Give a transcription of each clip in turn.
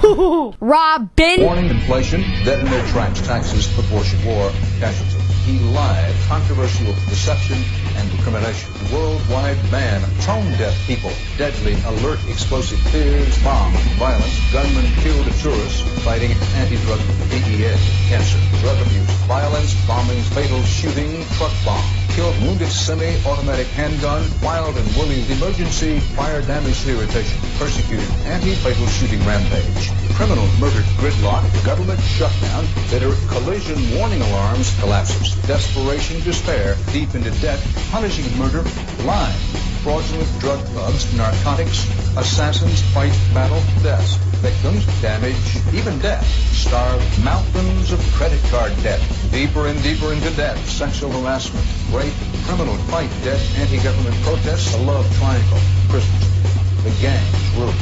HooHooHooRobin. Warning inflation, dead in their tracks, taxes, proportion, war, casualty. He lied, controversial deception and recrimination. Worldwide ban, tone-deaf people, deadly, alert, explosive fears, bomb, violence, gunmen killed a tourist, fighting anti-drug, DEA, cancer, drug abuse, violence, bombings, fatal shooting, truck bomb, killed, wounded, semi-automatic handgun, wild and woolly emergency, fire damage, irritation, persecuted, anti-fatal shooting rampage, criminal murder gridlock, government shutdown, bitter collision warning alarms, collapses, desperation, despair, deep into debt, punishing murder, lying, fraudulent drug bugs, narcotics, assassins, fight, battle, deaths, victims, damage, even death, starved, mountains of credit card debt, deeper and deeper into debt, sexual harassment, rape, criminal fight, debt, anti-government protests, a love triangle, prisons, the gangs, rule,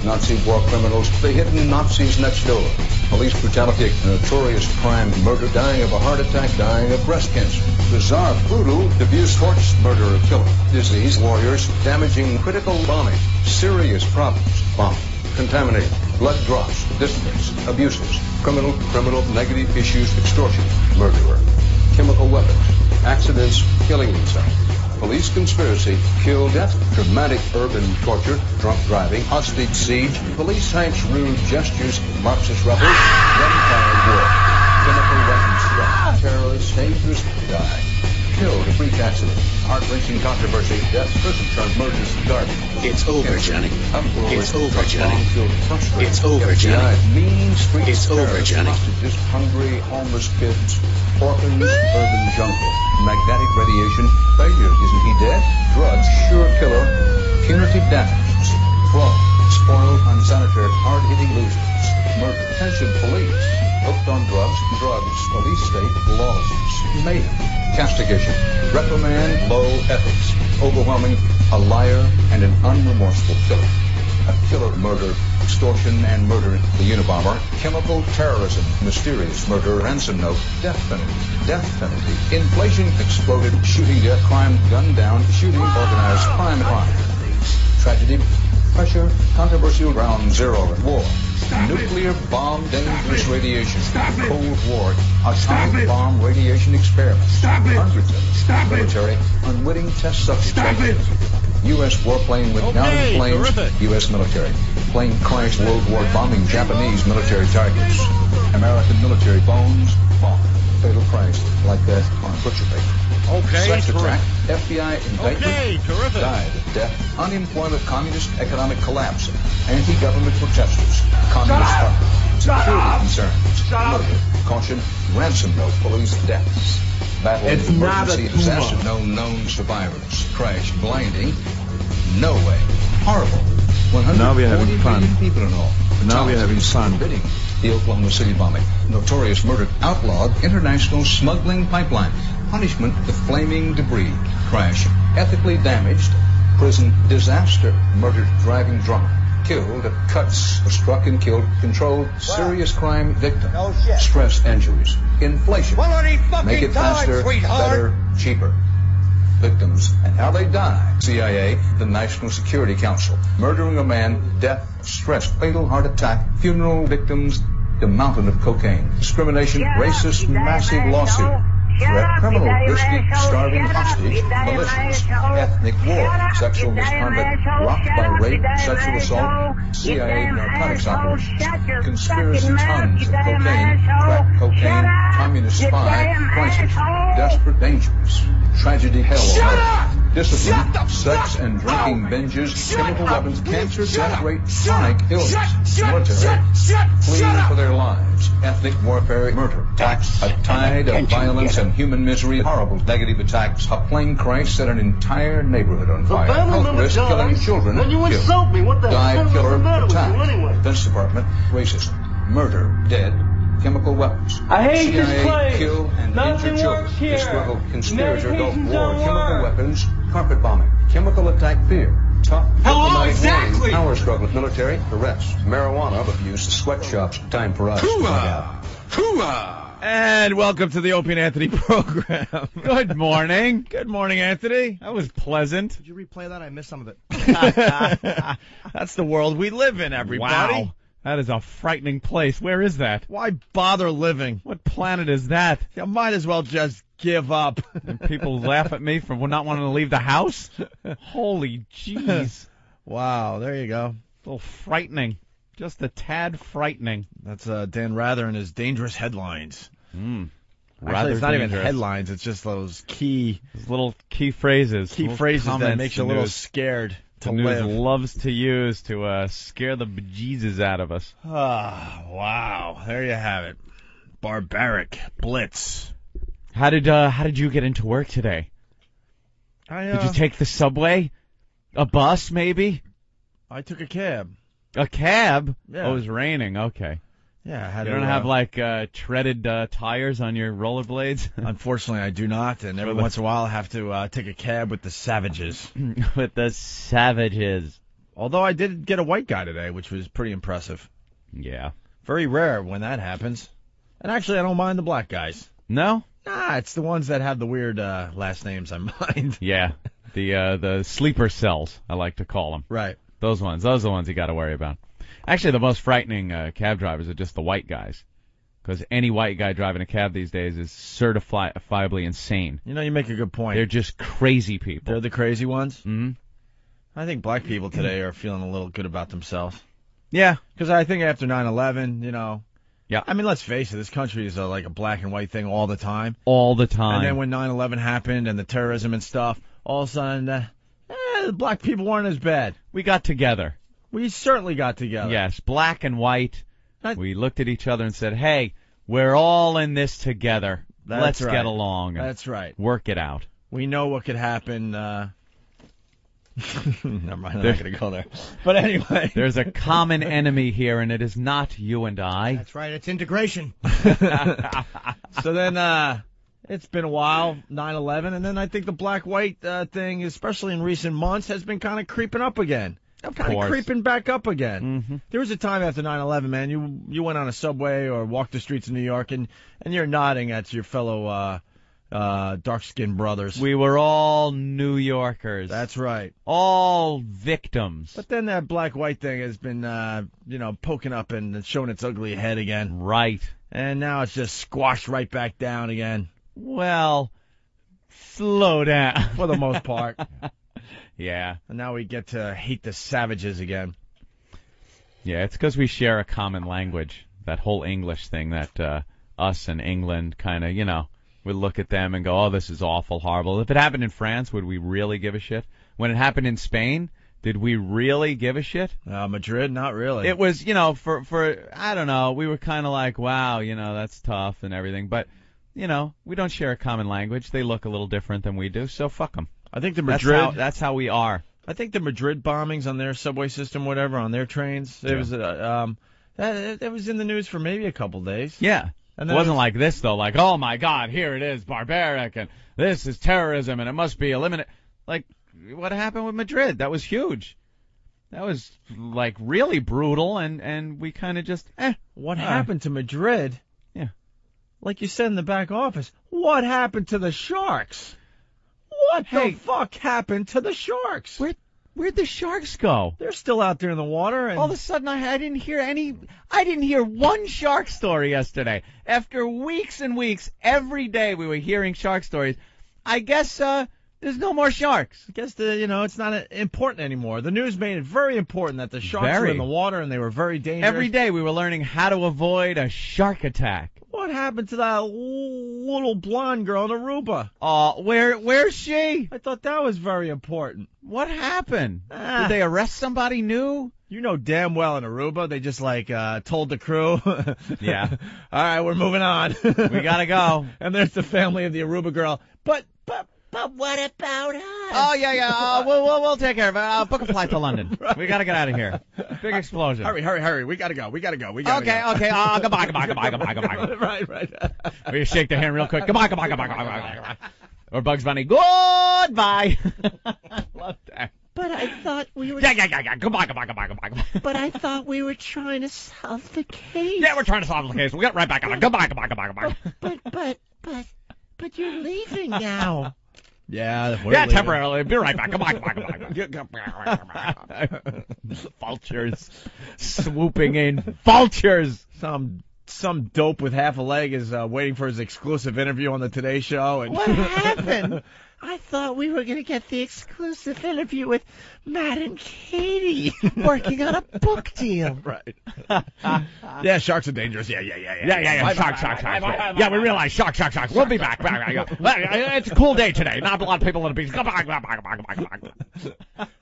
Nazi war criminals, the hidden Nazis next door, police brutality, notorious crime, murder, dying of a heart attack, dying of breast cancer, bizarre, brutal, abuse, torch, murder, killer, disease, warriors, damaging, critical bombing, serious problems, bombing, contaminated, blood drops, disciplines, abuses, criminal, negative issues, extortion, murderer, chemical weapons, accidents, killing himself, police conspiracy, kill, death, dramatic urban torture, drunk driving, hostage siege, police tanks, rude gestures, Marxist rebels, gunfire war, chemical weapons threat, terrorists, dangerous, die, killed, a freak accident, heart-wrenching controversy, death, prison term, murders, garbage. It's over, Johnny. It's over, Johnny. It's It's over, Johnny. Mean street It's over, Johnny. Hostages, hungry, homeless kids, orphans, urban jungle, magnetic radiation, failure, isn't he dead? Drugs, sure killer, punitive damages, fraud, spoiled, unsanitary, hard-hitting losers, murder, attention, police, hooked on drugs, police state, lawlessness, mayhem, castigation, reprimand, low ethics, overwhelming, a liar, and an unremorseful killer. A killer, murder, extortion, and murder, the Unabomber, chemical terrorism, mysterious murder, ransom note, death penalty, inflation, exploded, shooting, death, crime, gunned down, shooting, organized crime, tragedy, pressure, controversial, ground zero, war, nuclear bomb, dangerous radiation, Cold War, atomic bomb radiation experiments, hundreds of them, military, unwitting test subjects, U.S. warplane with downed planes, terrific. U.S. military, plane crashed, World War bombing Japanese military targets, American military bombs, bomb, fatal crash like that on butcher paper. Okay, Sex terrific. attack, FBI indictment, Okay, terrific. died of death, unemployment, communist economic collapse, anti-government protesters, communist party, security concerns, murder, caution, ransom note, police deaths, battle, It's not a emergency, tumor. disaster, no known survivors, crash, blinding, no way, horrible, Now we're having 140 fun. million people in all. Now we're having fun. Bidding. The Oklahoma City bombing, notorious murder, outlawed international smuggling pipeline, punishment, the flaming debris, crash, ethically damaged, prison disaster, murdered, driving drunk, killed, cuts, struck and killed, controlled, serious crime victim, stress injuries, inflation, make it faster, better, cheaper. Victims and how they die. CIA, the National Security Council, murdering a man, death, stress, fatal heart attack, funeral victims, the mountain of cocaine, discrimination, racist, massive lawsuit, threat, criminal, risky, starving, hostage, malicious, ethnic war, sexual misconduct, rocked by rape, sexual assault, CIA narcotics operations, conspiracy, tons of cocaine, crack cocaine, communist spy, crisis, desperate dangers, tragedy, hell on earth, discipline, sex and drinking binges, chemical weapons, cancer, death rate, chronic illness, military, fleeing for their lives, ethnic warfare, murder, tax, a tide of violence and human misery, horrible negative attacks, a plane crash set an entire neighborhood on fire, health risk, killing children, Then you killed, insult me. What the died, hell is killer, the matter with you attack, anyway? Defense Department, racism, murder, dead, chemical weapons, I hate this CIA, place. kill and Nothing injure children, works here. struggle, conspirator, Gulf Medications War, don't chemical work. weapons, carpet bombing, chemical attack, fear, tough, Hello, diplomatic exactly. warning, power struggle, military, arrest, marijuana abuse, sweatshops, time for us to find out. And welcome to the Opie and Anthony program. Good morning. Good morning, Anthony. That was pleasant. Did you replay that? I missed some of it. That's the world we live in, everybody. Wow. That is a frightening place. Where is that? Why bother living? What planet is that? You might as well just give up. And people laugh at me for not wanting to leave the house? Holy jeez. Wow, there you go. A little frightening. Just a tad frightening. That's Dan Rather and his dangerous headlines. Rather Actually, it's not dangerous. even headlines. It's just those Those little key phrases. key phrases that makes you a little scared to the news live. loves to use to scare the bejesus out of us. Ah, wow. There you have it. Barbaric blitz. How did you get into work today? Did you take the subway? A bus, maybe? I took a cab. A cab? Yeah. Oh, it was raining. Okay. Yeah, I had You to, don't have like treaded tires on your rollerblades? Unfortunately, I do not, and every once in a while I have to take a cab with the savages. With the savages. Although I did get a white guy today, which was pretty impressive. Yeah. Very rare when that happens. And actually, I don't mind the black guys. No? Nah, it's the ones that have the weird last names I mind. Yeah. The sleeper cells, I like to call them. Right. Those ones. Those are the ones you got to worry about. Actually, the most frightening cab drivers are just the white guys. Because any white guy driving a cab these days is certifiably insane. You know, you make a good point. They're just crazy people. They're the crazy ones? Mm-hmm. I think black people today are feeling a little good about themselves. Yeah. Because I think after 9/11, you know. Yeah. I mean, let's face it, this country is like a black and white thing all the time. All the time. And then when 9/11 happened and the terrorism and stuff, all of a sudden, the black people weren't as bad. We got together. We certainly got together. Yes, black and white. We looked at each other and said, hey, we're all in this together. Let's right. get along and That's right. work it out. We know what could happen. Never mind, I'm not going to go there. But anyway. There's a common enemy here, and it is not you and I. That's right, it's integration. So then, it's been a while, 9/11, and then I think the black-white thing, especially in recent months, has been kind of creeping up again. Kind of creeping back up again. Mm-hmm. There was a time after 9/11, man, you went on a subway or walked the streets of New York, and you're nodding at your fellow dark-skinned brothers. We were all New Yorkers. That's right. All victims. But then that black-white thing has been, poking up and showing its ugly head again. Right. And now it's just squashed right back down again. Well, slow down. For the most part. Yeah. And now we get to hate the savages again. Yeah, it's because we share a common language. That whole English thing that us and England kind of, we look at them and go, oh, this is awful, horrible. If it happened in France, would we really give a shit? When it happened in Spain, did we really give a shit? Madrid, not really. It was, for I don't know, we were kind of like, wow, that's tough and everything. But, we don't share a common language. They look a little different than we do, so fuck them. I think the Madrid. That's how we are. I think the Madrid bombings on their subway system, whatever, on their trains. It was that was in the news for maybe a couple days. Yeah. And it wasn't like this though. Like, oh my God, here it is, barbaric, and this is terrorism, and it must be eliminated. Like, what happened with Madrid? That was huge. That was like really brutal, and we kind of just. What happened to Madrid? Yeah. Like you said in the back office, what happened to the Sharks? What the fuck happened to the Sharks? Where'd the Sharks go? They're still out there in the water. And all of a sudden, I didn't hear one shark story yesterday. After weeks and weeks, every day we were hearing shark stories. I guess there's no more sharks. I guess it's not important anymore. The news made it very important that the sharks were in the water and they were very dangerous. Every day we were learning how to avoid a shark attack. What happened to that little blonde girl in Aruba? Where's she? I thought that was very important. What happened? Did they arrest somebody new? You know damn well in Aruba they just told the crew. Yeah. All right, we're moving on. We gotta go. And there's the family of the Aruba girl. But what about us? Oh yeah. We'll take care of it. Book a flight to London. Right. We gotta get out of here. Big explosion. Hurry. We gotta go. Okay. Goodbye. Right. We shake their hand real quick. Goodbye. Or Bugs Bunny. Goodbye. Love that. But I thought we were. Yeah. Goodbye. But I thought we were trying to solve the case. Yeah, we're trying to solve the case. We'll get right back on it. Goodbye. But you're leaving now. Yeah, temporarily. Be right back. Come on. Vultures swooping in. Vultures. Some dope with half a leg is waiting for his exclusive interview on the Today Show. And What happened? I thought we were going to get the exclusive interview with Matt and Katie working on a book deal. Right. Yeah, sharks are dangerous. Yeah. Shark. Yeah, we realize shark. We'll be back. It's a cool day today. Not a lot of people on the beach.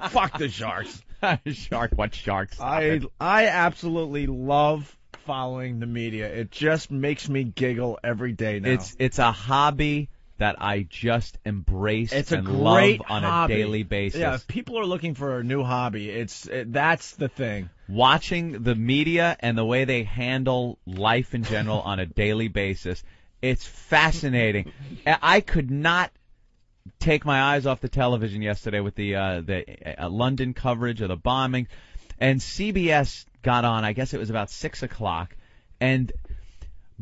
Fuck the sharks. Shark, what sharks? I absolutely love following the media. It just makes me giggle every day now. It's a hobby that I just embrace and great love on hobby. a daily basis. Yeah, if people are looking for a new hobby, that's the thing. Watching the media and the way they handle life in general on a daily basis, it's fascinating. I could not take my eyes off the television yesterday with the London coverage of the bombing, and CBS got on. I guess it was about 6 o'clock, and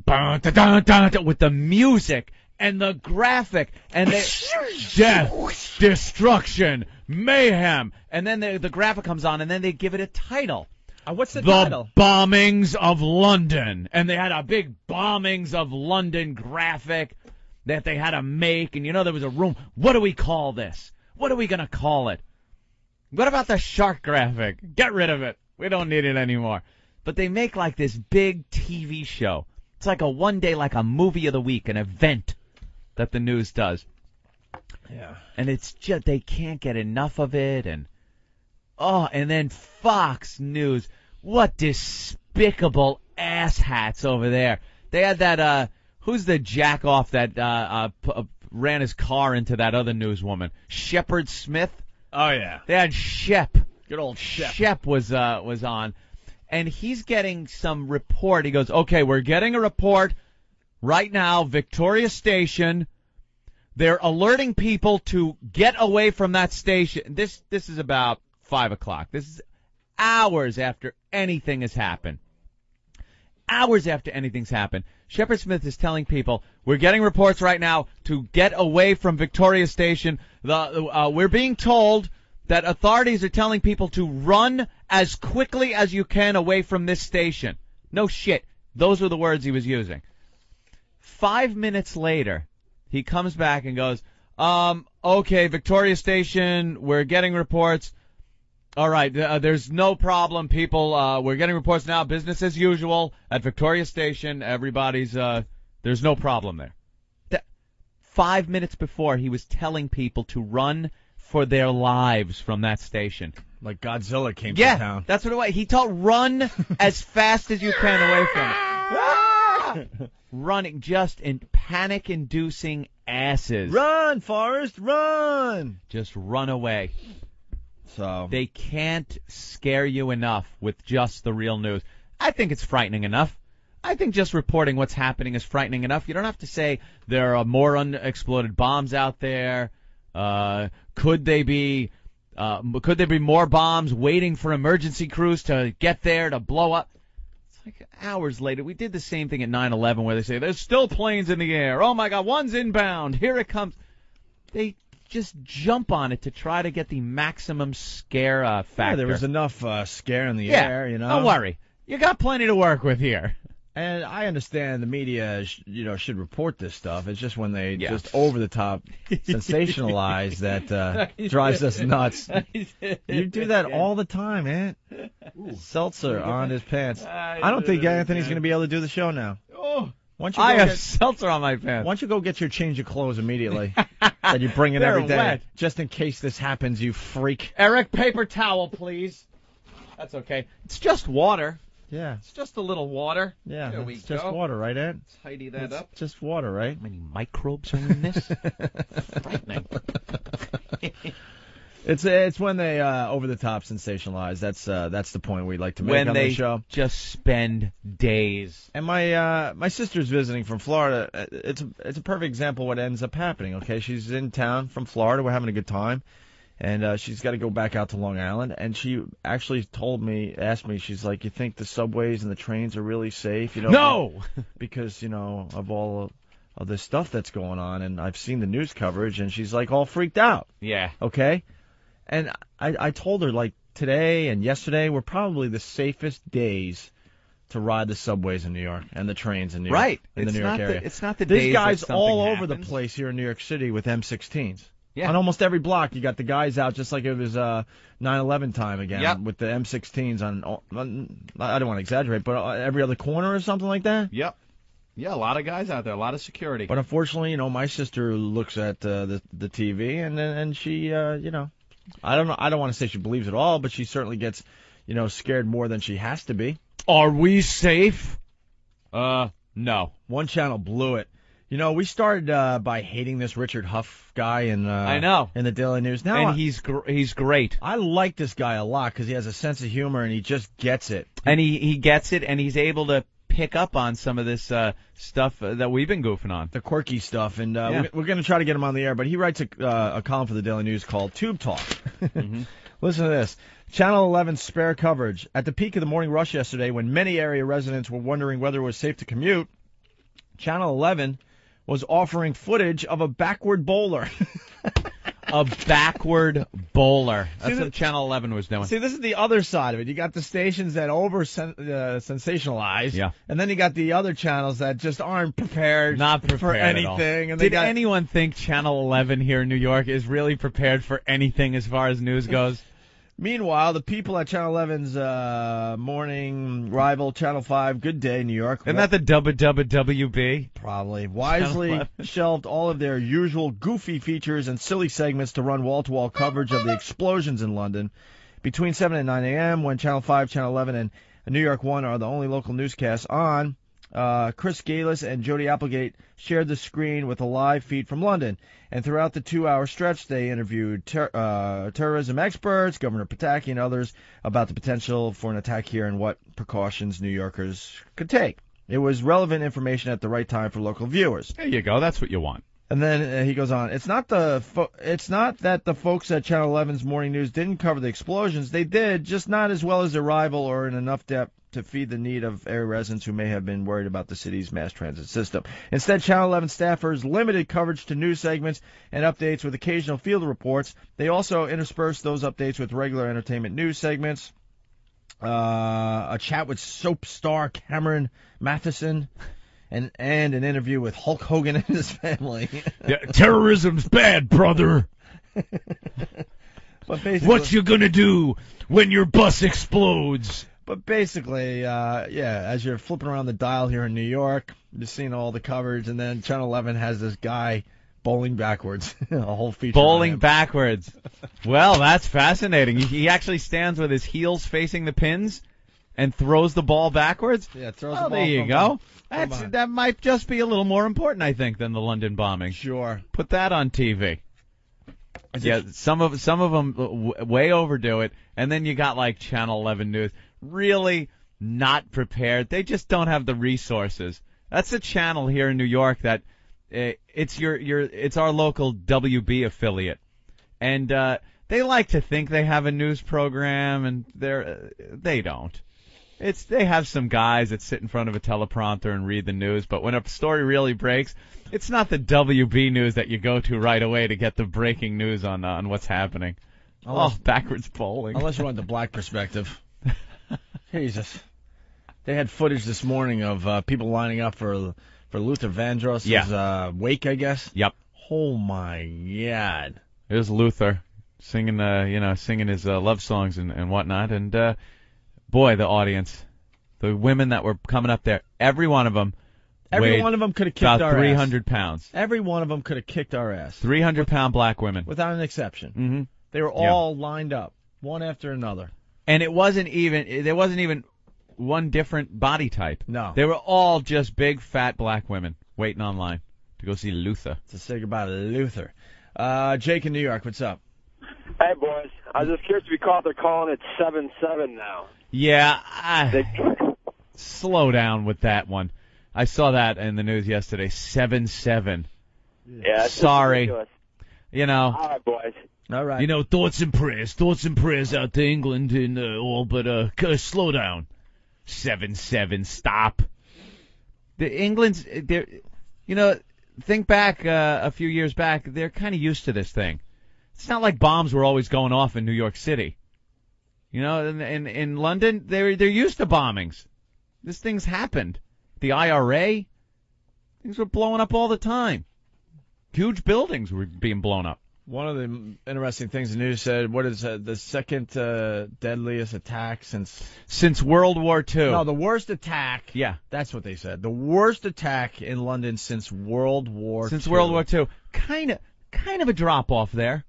with the music and the graphic and death, destruction, mayhem, and then the graphic comes on, and then they give it a title. What's the title? The Bombings of London, and they had a big Bombings of London graphic that they had to make, and there was a room. What do we call this? What are we gonna call it? What about the shark graphic? Get rid of it. We don't need it anymore. But they make like this big TV show. It's like a one day, like a movie of the week, an event that the news does. Yeah. And it's just, they can't get enough of it. And then Fox News. What despicable asshats over there. They had that, who's the jack off that ran his car into that other newswoman? Shepard Smith? Oh, yeah. They had Shep. Good old Shep. Shep was on, and he's getting some report. He goes, okay, we're getting a report right now, Victoria Station. They're alerting people to get away from that station. This is about 5 o'clock. This is hours after anything has happened. Hours after anything's happened. Shepard Smith is telling people, we're getting reports right now to get away from Victoria Station. We're being told that authorities are telling people to run as quickly as you can away from this station. No shit. Those were the words he was using. 5 minutes later, he comes back and goes, okay, Victoria Station, we're getting reports. All right, there's no problem, people. We're getting reports now, business as usual at Victoria Station. Everybody's, there's no problem there. 5 minutes before, he was telling people to run for their lives from that station. Like Godzilla came to town. Yeah, that's what it was. He told run as fast as you can away from it. Running just in panic-inducing asses. Run, Forrest, run! Just run away. So they can't scare you enough with just the real news. I think it's frightening enough. I think just reporting what's happening is frightening enough. You don't have to say there are more unexploded bombs out there. Could they be more bombs waiting for emergency crews to get there to blow up? It's like hours later. We did the same thing at 9/11 where they say there's still planes in the air. Oh my God, one's inbound. Here it comes. They just jump on it to try to get the maximum scare factor. Yeah, there was enough scare in the air, Don't worry. You got plenty to work with here. And I understand the media, should report this stuff. It's just when they just over the top sensationalize that drives us nuts. You do that all the time, man. Seltzer on his pants. I don't think Anthony's going to be able to do the show now. I have seltzer on my pants. Why don't you go get your change of clothes immediately that you bring in every day, wet. Just in case this happens, you freak. Eric, paper towel, please. That's okay. It's just water. Yeah. It's just a little water. Yeah, there it's just water, right, Ed? Tidy that up. Just water, right? How many microbes are in this? Frightening. It's when they over the top sensationalize. That's the point we'd like to make on the show. When they just spend days. And my sister's visiting from Florida. It's a perfect example of what ends up happening. Okay, she's in town from Florida. We're having a good time. And she's got to go back out to Long Island. And she actually asked me, she's like, you think the subways and the trains are really safe? No! Because, of all of this stuff that's going on, and I've seen the news coverage, and she's like all freaked out. Yeah. Okay? And I told her, like, today and yesterday were probably the safest days to ride the subways in New York and the trains in New York. Right. In the New York area. It's not the There's days guys that something all over happens. the place here in New York City with M16s. Yeah. On almost every block, you got the guys out just like it was 9/11 time again. Yep. With the M16s on, I don't want to exaggerate, but every other corner or something like that. Yep. Yeah, a lot of guys out there, a lot of security. But unfortunately, my sister looks at the TV and she, I don't know. I don't want to say she believes it all, but she certainly gets, scared more than she has to be. Are we safe? No. One channel blew it. We started by hating this Richard Huff guy in I know. in the Daily News. Now, And he's great. I like this guy a lot because he has a sense of humor and he just gets it. And he gets it, and he's able to pick up on some of this stuff that we've been goofing on. The quirky stuff, and Yeah. we're going to try to get him on the air, but he writes a column for the Daily News called Tube Talk. Mm-hmm. Listen to this. Channel 11's spare coverage. At the peak of the morning rush yesterday, when many area residents were wondering whether it was safe to commute, Channel 11 was offering footage of a backward bowler. A backward bowler. That's See, what Channel 11 was doing. See, this is the other side of it. You got the stations that sensationalize, Yeah. and then you got the other channels that just aren't prepared, Not prepared for at all. anything. And Did anyone think Channel 11 here in New York is really prepared for anything as far as news goes? Meanwhile, the people at Channel 11's morning rival, Channel 5, Good Day, New York, Isn't that the WWWB? probably wisely shelved all of their usual goofy features and silly segments to run wall-to-wall coverage of the explosions in London. Between 7 and 9 a.m., when Channel 5, Channel 11, and New York 1 are the only local newscasts on, Chris Galis and Jody Applegate shared the screen with a live feed from London. And throughout the 2-hour stretch, they interviewed terrorism experts, Governor Pataki, and others about the potential for an attack here and what precautions New Yorkers could take. It was relevant information at the right time for local viewers. There you go. That's what you want. And then he goes on. It's not that the folks at Channel 11's morning news didn't cover the explosions. They did, just not as well as their rival or in enough depth to feed the need of area residents who may have been worried about the city's mass transit system. Instead, Channel 11 staffers limited coverage to news segments and updates with occasional field reports. They also interspersed those updates with regular entertainment news segments, a chat with soap star Cameron Matheson, and an interview with Hulk Hogan and his family. Yeah, terrorism's bad, brother. But basically, What you gonna do when your bus explodes? But basically, as you're flipping around the dial here in New York, you're seeing all the coverage, and then Channel 11 has this guy bowling backwards, a whole feature. Bowling on him. backwards. Well, that's fascinating. He actually stands with his heels facing the pins and throws the ball backwards. Yeah, throws Well, the ball there you from go. behind. That might just be a little more important, I think, than the London bombing. Sure. Put that on TV. Yeah, some of them way overdo it, and then you got like Channel 11 News really not prepared. They just don't have the resources. That's a channel here in New York that it's our local WB affiliate, and they like to think they have a news program, and they don't. They have some guys that sit in front of a teleprompter and read the news, but when a story really breaks, it's not the WB news that you go to right away to get the breaking news on what's happening. Backwards bowling. Unless you want the black perspective. Jesus. They had footage this morning of people lining up for Luther Vandross's wake, I guess. Yep. Oh my God. There's Luther singing his love songs and whatnot, and boy, the audience, the women that were coming up there, every one of them could have kicked about our 300 ass. pounds. Every one of them could have kicked our ass. 300-pound black women. Without an exception. Mm-hmm. They were all lined up, one after another. And there wasn't even one different body type. No. They were all just big, fat black women waiting online to go see Luther. To say goodbye to Luther. Jake in New York, what's up? Hey, boys. I was just curious to be caught. They're calling it 7-7 now. Yeah, slow down with that one. I saw that in the news yesterday. 7-7. Yeah, it's sorry. ridiculous. All right, boys. All right. Thoughts and prayers out to England and all, but slow down. 7-7, stop. The England's, think back a few years back, they're kind of used to this thing. It's not like bombs were always going off in New York City. You know, in London, they're used to bombings. This thing's happened. The IRA, things were blowing up all the time. Huge buildings were being blown up. One of the interesting things the news said, what is the second deadliest attack since World War II? No, the worst attack. Yeah. That's what they said. The worst attack in London since World War II. Since World War II. Kind of a drop-off there.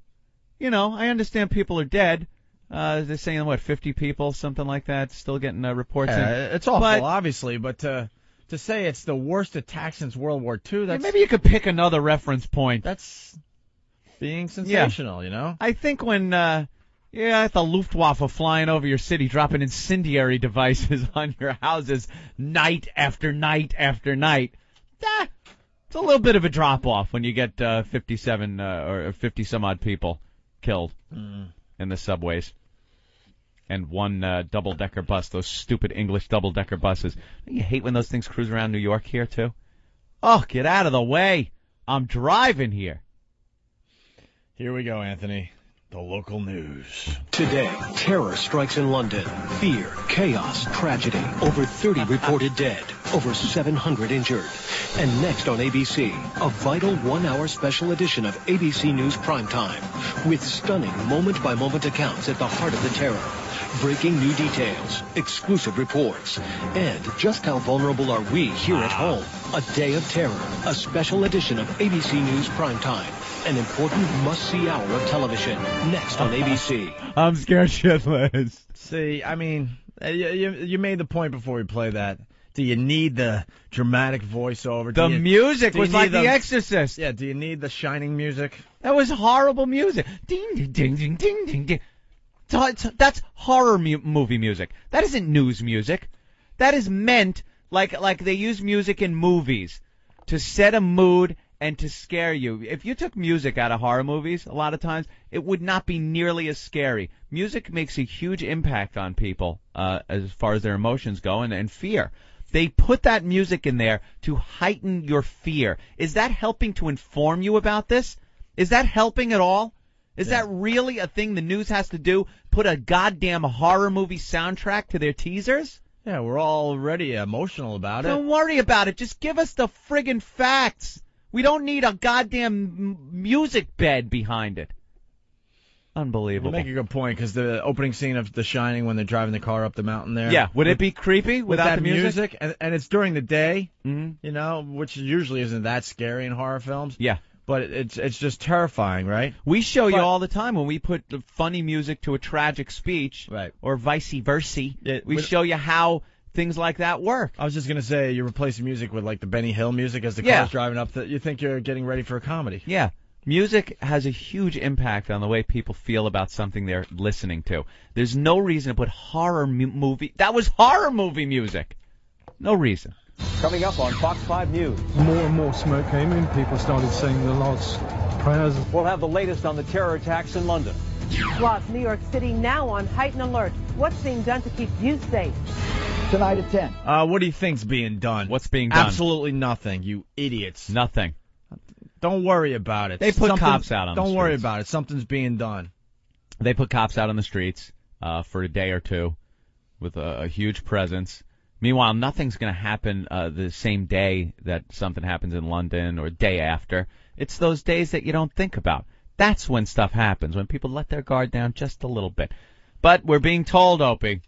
You know, I understand people are dead. They're saying, 50 people, something like that, still getting reports in. It's awful, obviously, but to say it's the worst attack since World War II, that's... maybe you could pick another reference point. That's being sensational, you know? I think when, the Luftwaffe flying over your city, dropping incendiary devices on your houses night after night after night, it's a little bit of a drop-off when you get 57 or 50-some-odd people killed in the subways. And one double-decker bus, those stupid English double-decker buses. You hate when those things cruise around New York here, too? Oh, get out of the way. I'm driving here. Here we go, Anthony. The local news. Today, terror strikes in London. Fear, chaos, tragedy. Over 30 reported dead. Over 700 injured. And next on ABC, a vital one-hour special edition of ABC News Primetime with stunning moment-by-moment accounts at the heart of the terror. Breaking new details, exclusive reports, and just how vulnerable are we here at home? A day of terror, a special edition of ABC News Primetime. An important must-see hour of television, next on ABC. I'm scared shitless. See, I mean, you made the point before we play that. Do you need the dramatic voiceover? The music was like The Exorcist. Yeah, do you need the Shining music? That was horrible music. Ding, ding, ding, ding, ding, ding, ding. That's horror movie music. That isn't news music. That is meant like they use music in movies to set a mood and to scare you. If you took music out of horror movies, a lot of times, it would not be nearly as scary. Music makes a huge impact on people as far as their emotions go and fear. They put that music in there to heighten your fear. Is that helping to inform you about this? Is that helping at all? Is that really a thing the news has to do? Put a goddamn horror movie soundtrack to their teasers? Yeah, we're already emotional about it. Don't worry about it. Just give us the friggin' facts. We don't need a goddamn music bed behind it. Unbelievable. You make a good point, because the opening scene of The Shining when they're driving the car up the mountain there. Yeah, would it be creepy without that the music? And it's during the day, you know, which usually isn't that scary in horror films. Yeah. But it's just terrifying, right? We show you all the time when we put the funny music to a tragic speech, right, or vice versa. We show you how things like that work. I was just going to say, you're replacing music with like the Benny Hill music as the car's driving up. You think you're getting ready for a comedy. Yeah. Music has a huge impact on the way people feel about something they're listening to. There's no reason to put horror movie. That was horror movie music. No reason. Coming up on Fox 5 News. More and more smoke came in. People started saying the Lord's prayers. We'll have the latest on the terror attacks in London. Plus, New York City now on heightened alert. What's being done to keep you safe? Tonight at 10. What do you think's being done? What's being done? Absolutely nothing, you idiots. Nothing. Don't worry about it. They put cops out on the streets. Don't worry about it. Something's being done. They put cops out on the streets for a day or two with a huge presence. Meanwhile, nothing's going to happen the same day that something happens in London or day after. It's those days that you don't think about. That's when stuff happens, when people let their guard down just a little bit. But we're being told, Opie,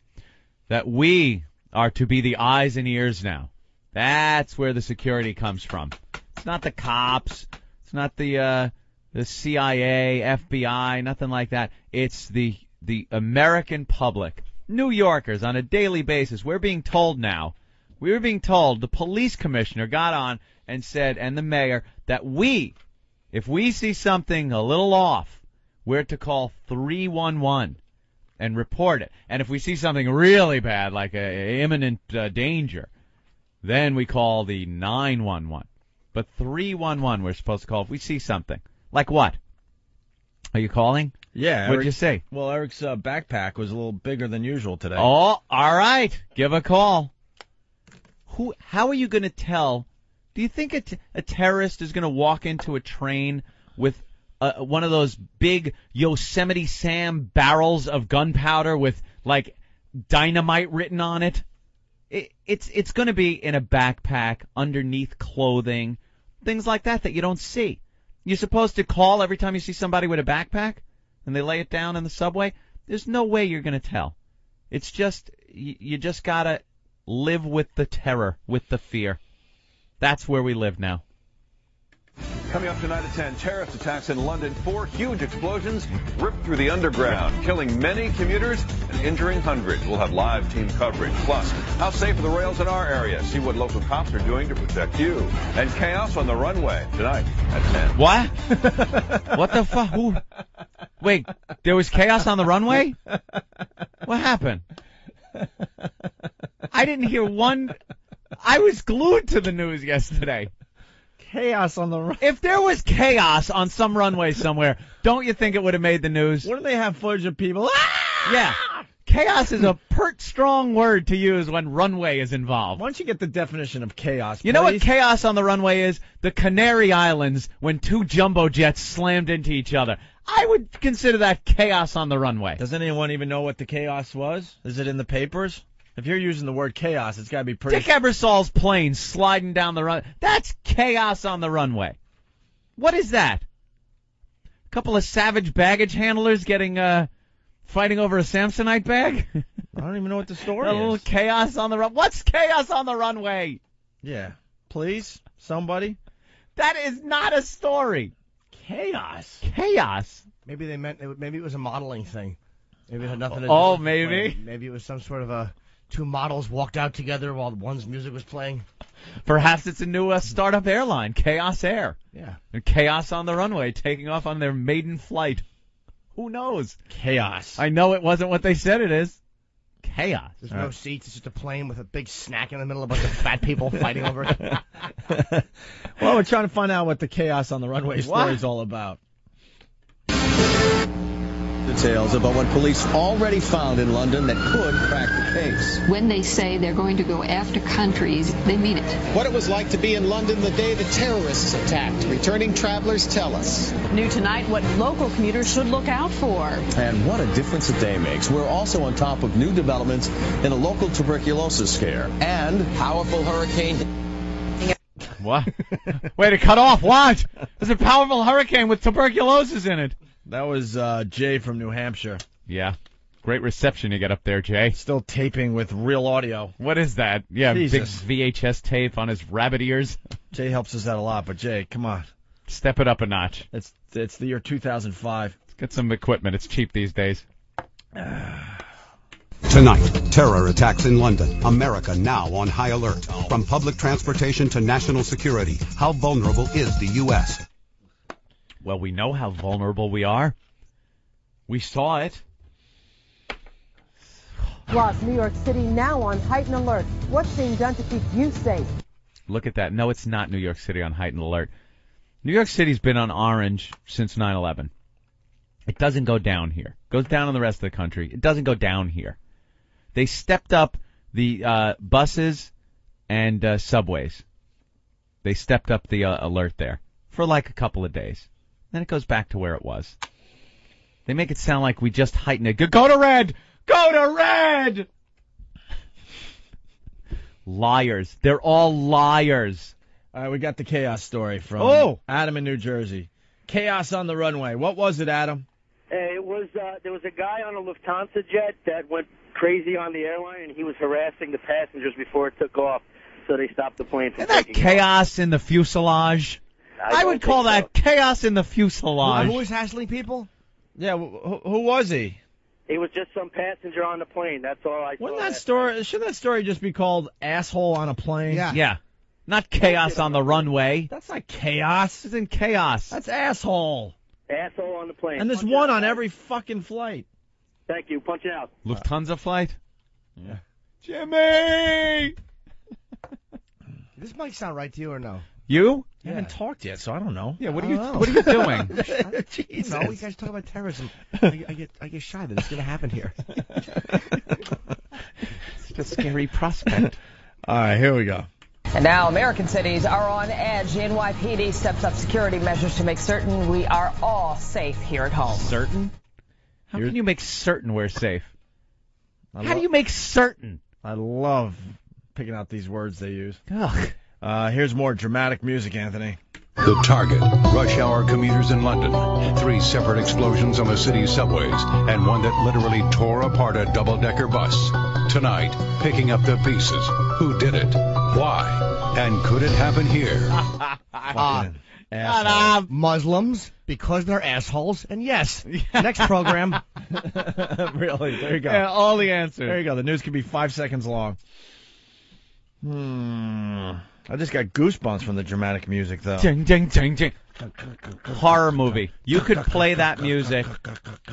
that we are to be the eyes and ears now. That's where the security comes from. It's not the cops. It's not the CIA, FBI, nothing like that. It's the American public. New Yorkers on a daily basis. We're being told now. We were being told, the police commissioner got on and said, and the mayor, that if we see something a little off, we're to call 311 and report it. And if we see something really bad, like a imminent danger, then we call the 911. But 311 we're supposed to call if we see something. Like what? Are you calling? Yeah. What'd you say? Well, Eric's backpack was a little bigger than usual today. Oh, all right. Give a call. How are you going to tell Do you think a terrorist is going to walk into a train with one of those big Yosemite Sam barrels of gunpowder with, like, dynamite written on it? It's going to be in a backpack, underneath clothing, things like that you don't see. You're supposed to call every time you see somebody with a backpack and they lay it down in the subway. There's no way you're going to tell. It's just, you just got to live with the terror, with the fear. That's where we live now. Coming up tonight at 10, terrorist attacks in London. 4 huge explosions ripped through the underground, killing many commuters and injuring hundreds. We'll have live team coverage. Plus, how safe are the rails in our area? See what local cops are doing to protect you. And chaos on the runway tonight at 10. What? What the fuck? Wait, there was chaos on the runway? What happened? I didn't hear one. I was glued to the news yesterday. Chaos on the runway. If there was chaos on some runway somewhere, don't you think it would have made the news? Wouldn't they have footage of people? Ah! Yeah. Chaos is a pert strong word to use when runway is involved. Why don't you get the definition of chaos, please? You know what chaos on the runway is? The Canary Islands when 2 jumbo jets slammed into each other. I would consider that chaos on the runway. Does anyone even know what the chaos was? Is it in the papers? If you're using the word chaos, it's got to be pretty... Dick Ebersol's plane sliding down the run. That's chaos on the runway. What is that? A couple of savage baggage handlers getting, fighting over a Samsonite bag? I don't even know what the story A is. little chaos on the run. What's chaos on the runway? Yeah. Please? Somebody? That is not a story. Chaos? Chaos? Maybe they meant, maybe it was a modeling thing. Maybe it had nothing to do Oh, with maybe. playing. Maybe it was some sort of a... 2 models walked out together while one's music was playing. Perhaps it's a new startup airline, Chaos Air. Yeah. And chaos on the runway, taking off on their maiden flight. Who knows? Chaos. I know it wasn't what they said it is. Chaos. There's no seats. It's just a plane with a big snack in the middle, a bunch of fat people fighting over it. Well, we're trying to find out what the chaos on the runway story is all about. Details about what police already found in London that could crack the case. When they say they're going to go after countries, they mean it. What it was like to be in London the day the terrorists attacked. Returning travelers tell us. New tonight, what local commuters should look out for. And what a difference a day makes. We're also on top of new developments in a local tuberculosis scare and powerful hurricane. What? Wait, it cut off. What? There's a powerful hurricane with tuberculosis in it. That was Jay from New Hampshire. Yeah. Great reception you get up there, Jay. Still taping with real audio. What is that? Yeah, Jesus. Big VHS tape on his rabbit ears. Jay helps us out a lot, but Jay, come on. Step it up a notch. It's the year 2005. Let's get some equipment. It's cheap these days. Tonight, terror attacks in London. America now on high alert. From public transportation to national security, how vulnerable is the U.S.? Well, we know how vulnerable we are. We saw it. Plus, New York City now on heightened alert. What's being done to keep you safe? Look at that. No, it's not New York City on heightened alert. New York City's been on orange since 9/11. It doesn't go down here. It goes down in the rest of the country. It doesn't go down here. They stepped up the buses and subways. They stepped up the alert there for like a couple of days. Then it goes back to where it was. They make it sound like we just heightened it. Go to red! Go to red! Liars. They're all liars. All right, we got the chaos story from Adam in New Jersey. Chaos on the runway. What was it, Adam? It was there was a guy on a Lufthansa jet that went crazy on the airline, and he was harassing the passengers before it took off, so they stopped the plane from Isn't that taking chaos in the fuselage? I would call that chaos in the fuselage. Who was hassling people? Yeah, who was he? It was just some passenger on the plane. That's all I saw. Shouldn't that story just be called asshole on a plane? Yeah. Not chaos on the runway. That's not chaos. It's in chaos. That's asshole. Asshole on the plane. And there's one on every fucking flight. Thank you. Punch it out. Lufthansa flight? Yeah. Jimmy! This might sound right to you or no? You? I haven't talked yet, so I don't know. Yeah, what are you doing? Jesus. No, you guys talk about terrorism. I get shy that it's going to happen here. It's a scary prospect. All right, here we go. And now American cities are on edge. The NYPD steps up security measures to make certain we are all safe here at home. Certain? How can you make certain we're safe? How do you make certain? I love picking out these words they use. Ugh. Here's more dramatic music, Anthony. The target, rush hour commuters in London. 3 separate explosions on the city's subways, and one that literally tore apart a double-decker bus. Tonight, picking up the pieces. Who did it? Why? And could it happen here? Muslims, because they're assholes, and yes. Next program. Really? There you go. Yeah, all the answers. There you go. The news can be 5 seconds long. I just got goosebumps from the dramatic music, though. Ding, ding, ding, ding. Horror movie. You could play that music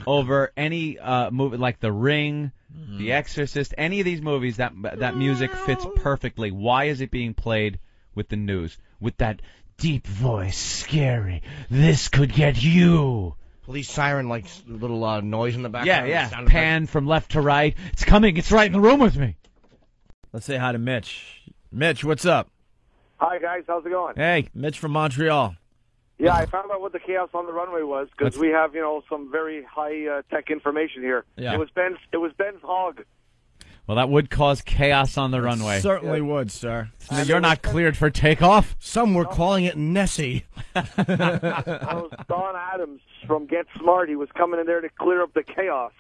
over any movie, like The Ring, The Exorcist, any of these movies. That music fits perfectly. Why is it being played with the news? With that deep voice, scary. This could get you. Police siren, like little noise in the background. Yeah. Pan from left to right. It's coming. It's right in the room with me. Let's say hi to Mitch. Mitch, what's up? Hi, guys. How's it going? Hey, Mitch from Montreal. Yeah, I found out what the chaos on the runway was because we have, some very high tech information here. Yeah. It was Ben's hog. Well, that would cause chaos on the runway. Certainly would, sir. So you're not cleared for takeoff? Some were calling it Nessie. That was Don Adams from Get Smart. He was coming in there to clear up the chaos.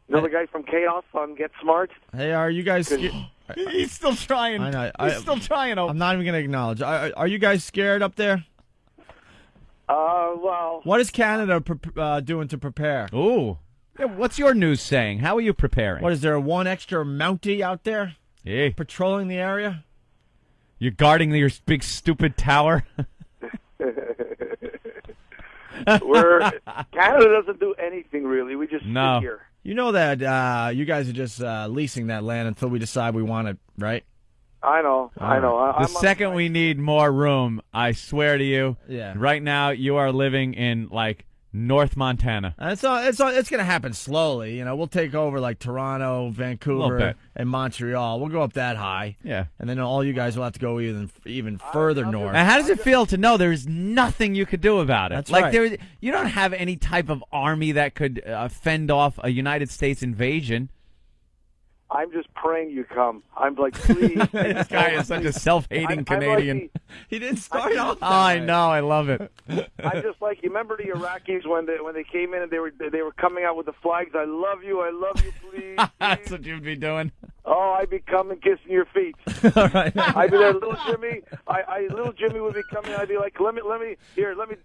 You know the guy from Chaos on Get Smart? Hey, are you guys... He's still trying. I know. He's still trying. I'm not even going to acknowledge. Are you guys scared up there? Well... What is Canada doing to prepare? Ooh. Yeah, what's your news saying? How are you preparing? What, is there one extra Mountie out there? Yeah. Patrolling the area? You're guarding your big stupid tower? Canada doesn't do anything, really. We just sit here. You know that you guys are just leasing that land until we decide we want it, right? I know. The second we need more room, I swear to you, Yeah. right now you are living in, North Montana. It's going to happen slowly. We'll take over, Toronto, Vancouver, and Montreal. We'll go up that high. Yeah. And then all you guys will have to go even further north. Now, how does it feel to know there's nothing you could do about it? That's right. You don't have any type of army that could fend off a United States invasion. I'm just praying you come. I'm like, please. This guy is such a self-hating Canadian. He didn't start off. Oh, I know. I love it. I'm just like, you remember the Iraqis when they came in and they were coming out with the flags? I love you, please. That's what you'd be doing. Oh, I'd be coming, kissing your feet. All right. I'd be there, little Jimmy. Little Jimmy would be coming. I'd be like, let me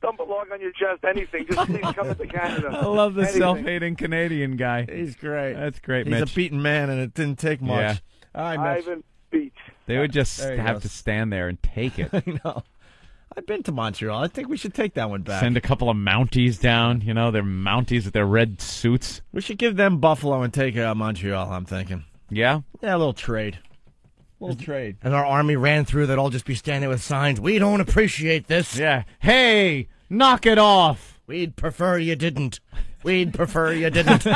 dump a log on your chest. Anything, just please come to Canada. I love the self-hating Canadian guy. He's great. That's great, He's Mitch. a beaten man, and it didn't take much. Yeah. All right, Mitch. I've been beat. They would just have to stand there and take it. I know. I've been to Montreal. I think we should take that one back. Send a couple of Mounties down. They're Mounties with their red suits. We should give them Buffalo and take Montreal, I'm thinking. Yeah? Yeah, a little trade. Trade. And our army ran through, they'd all just be standing with signs. We don't appreciate this. Yeah. Hey, knock it off. We'd prefer you didn't. We'd prefer you didn't. Very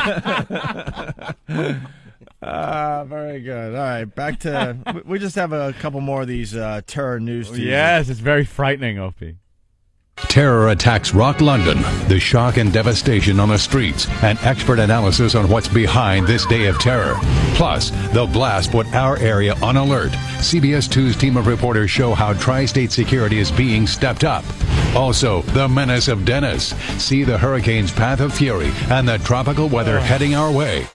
good. All right, back to... we just have a couple more of these terror news. Yes, it's very frightening, Opie. Terror attacks rock London. The shock and devastation on the streets. And expert analysis on what's behind this day of terror. Plus, the blast put our area on alert. CBS 2's team of reporters show how tri-state security is being stepped up. Also, the menace of Dennis. See the hurricane's path of fury and the tropical weather heading our way.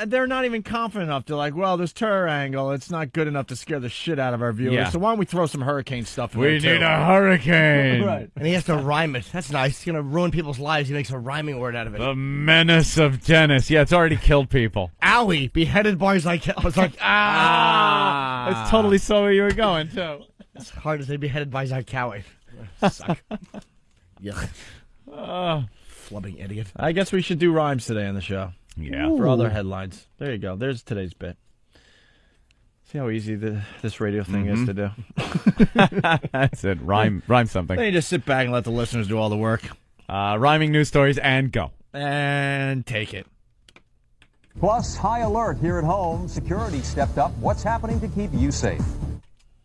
They're not even confident enough to well, this terror angle, it's not good enough to scare the shit out of our viewers. Yeah. So why don't we throw some hurricane stuff in there, We too? need a hurricane. Right. And he has to rhyme it. That's nice. He's going to ruin people's lives. He makes a rhyming word out of it. The menace of Dennis. Yeah, it's already killed people. Owie. Beheaded boys I was like, That's totally so where you were going, too. As hard as they beheaded by Zarkawi. Suck. Yuck. Flubbing idiot. I guess we should do rhymes today on the show. Yeah. For other headlines. There you go. There's today's bit. See how easy this radio thing is to do? That's it. Rhyme something. Then you just sit back and let the listeners do all the work. Rhyming news stories and go. And take it. Plus, high alert here at home. Security stepped up. What's happening to keep you safe?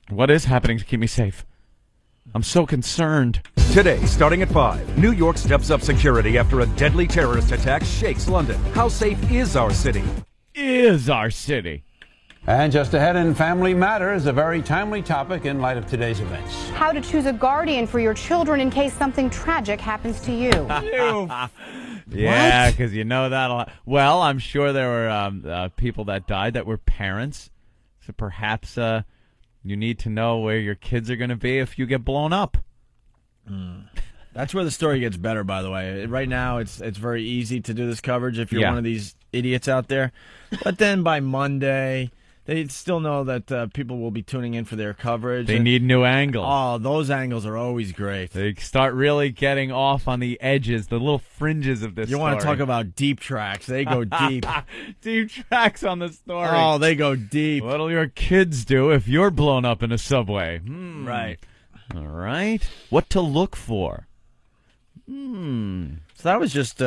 What is happening to keep me safe? I'm so concerned. Today, starting at 5, New York steps up security after a deadly terrorist attack shakes London. How safe is our city? Is our city. And just ahead in Family Matters, a very timely topic in light of today's events. How to choose a guardian for your children in case something tragic happens to you. Yeah, because you know that a lot. Well, I'm sure there were people that died that were parents. So perhaps you need to know where your kids are going to be if you get blown up. That's where the story gets better, by the way. Right now, it's very easy to do this coverage if you're one of these idiots out there. But then by Monday, they still know that people will be tuning in for their coverage. They need new angles. Oh, those angles are always great. They start really getting off on the edges, the little fringes of this story. You want to talk about deep tracks. They go deep. Deep tracks on the story. Oh, they go deep. What'll your kids do if you're blown up in a subway? Right. All right. What to look for? So that was just,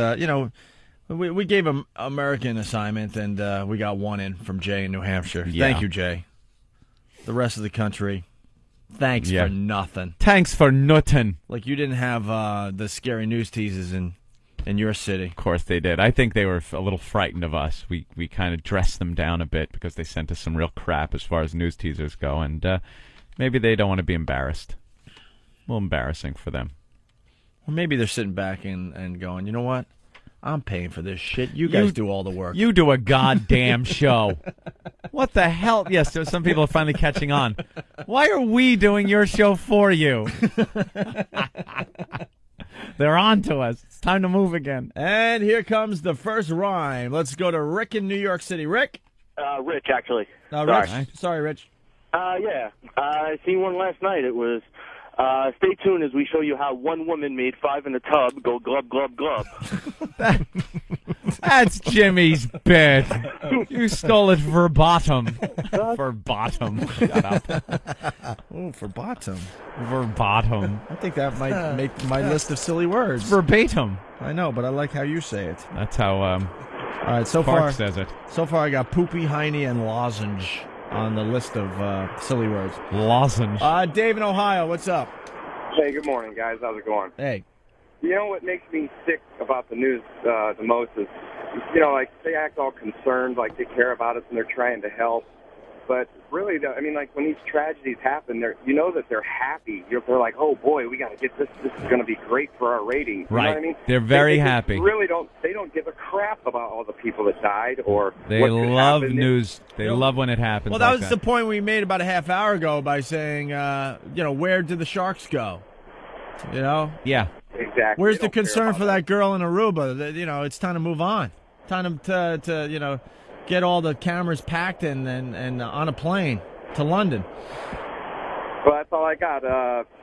we gave an American assignment, and we got one in from Jay in New Hampshire. Yeah. Thank you, Jay. The rest of the country, thanks for nothing. Thanks for nothing. Like you didn't have the scary news teases in your city. Of course they did. I think they were a little frightened of us. We kind of dressed them down a bit because they sent us some real crap as far as news teasers go, and maybe they don't want to be embarrassed. A little embarrassing for them. Or maybe they're sitting back and going, you know what? I'm paying for this shit. You guys do all the work. You do a goddamn show. What the hell? Yes, so some people are finally catching on. Why are we doing your show for you? They're on to us. It's time to move again. And here comes the first rhyme. Let's go to Rick in New York City. Rick? Rich, actually. Sorry, Rich. Yeah. I seen one last night. It was, stay tuned as we show you how one woman made 5 in a tub go glub, glub, glub. That's Jimmy's bit. You stole it verbatim. Verbatim. Shut up. Oh, verbatim. Verbatim. I think that might make my list of silly words. Verbatim. I know, but I like how you say it. That's how all right, so Clark far says it. So far I got poopy, hiney, and lozenge on the list of silly words. Lozenge. Dave in Ohio, what's up? Hey, good morning, guys. How's it going? Hey. You know what makes me sick about the news the most is, like they act all concerned, like they care about us and they're trying to help. But really, like when these tragedies happen, you know that they're happy. They're like, oh boy, we got to get this. This is going to be great for our ratings. You right. know what I mean? They're very they happy. Really don't. They don't give a crap about all the people that died or. They what could love happen. news. They love when it happens. Well, that was the point we made about a half hour ago by saying, where did the sharks go? Yeah. Exactly. Where's the concern for that girl in Aruba? It's time to move on. Time to get all the cameras packed and on a plane to London. Well, that's all I got.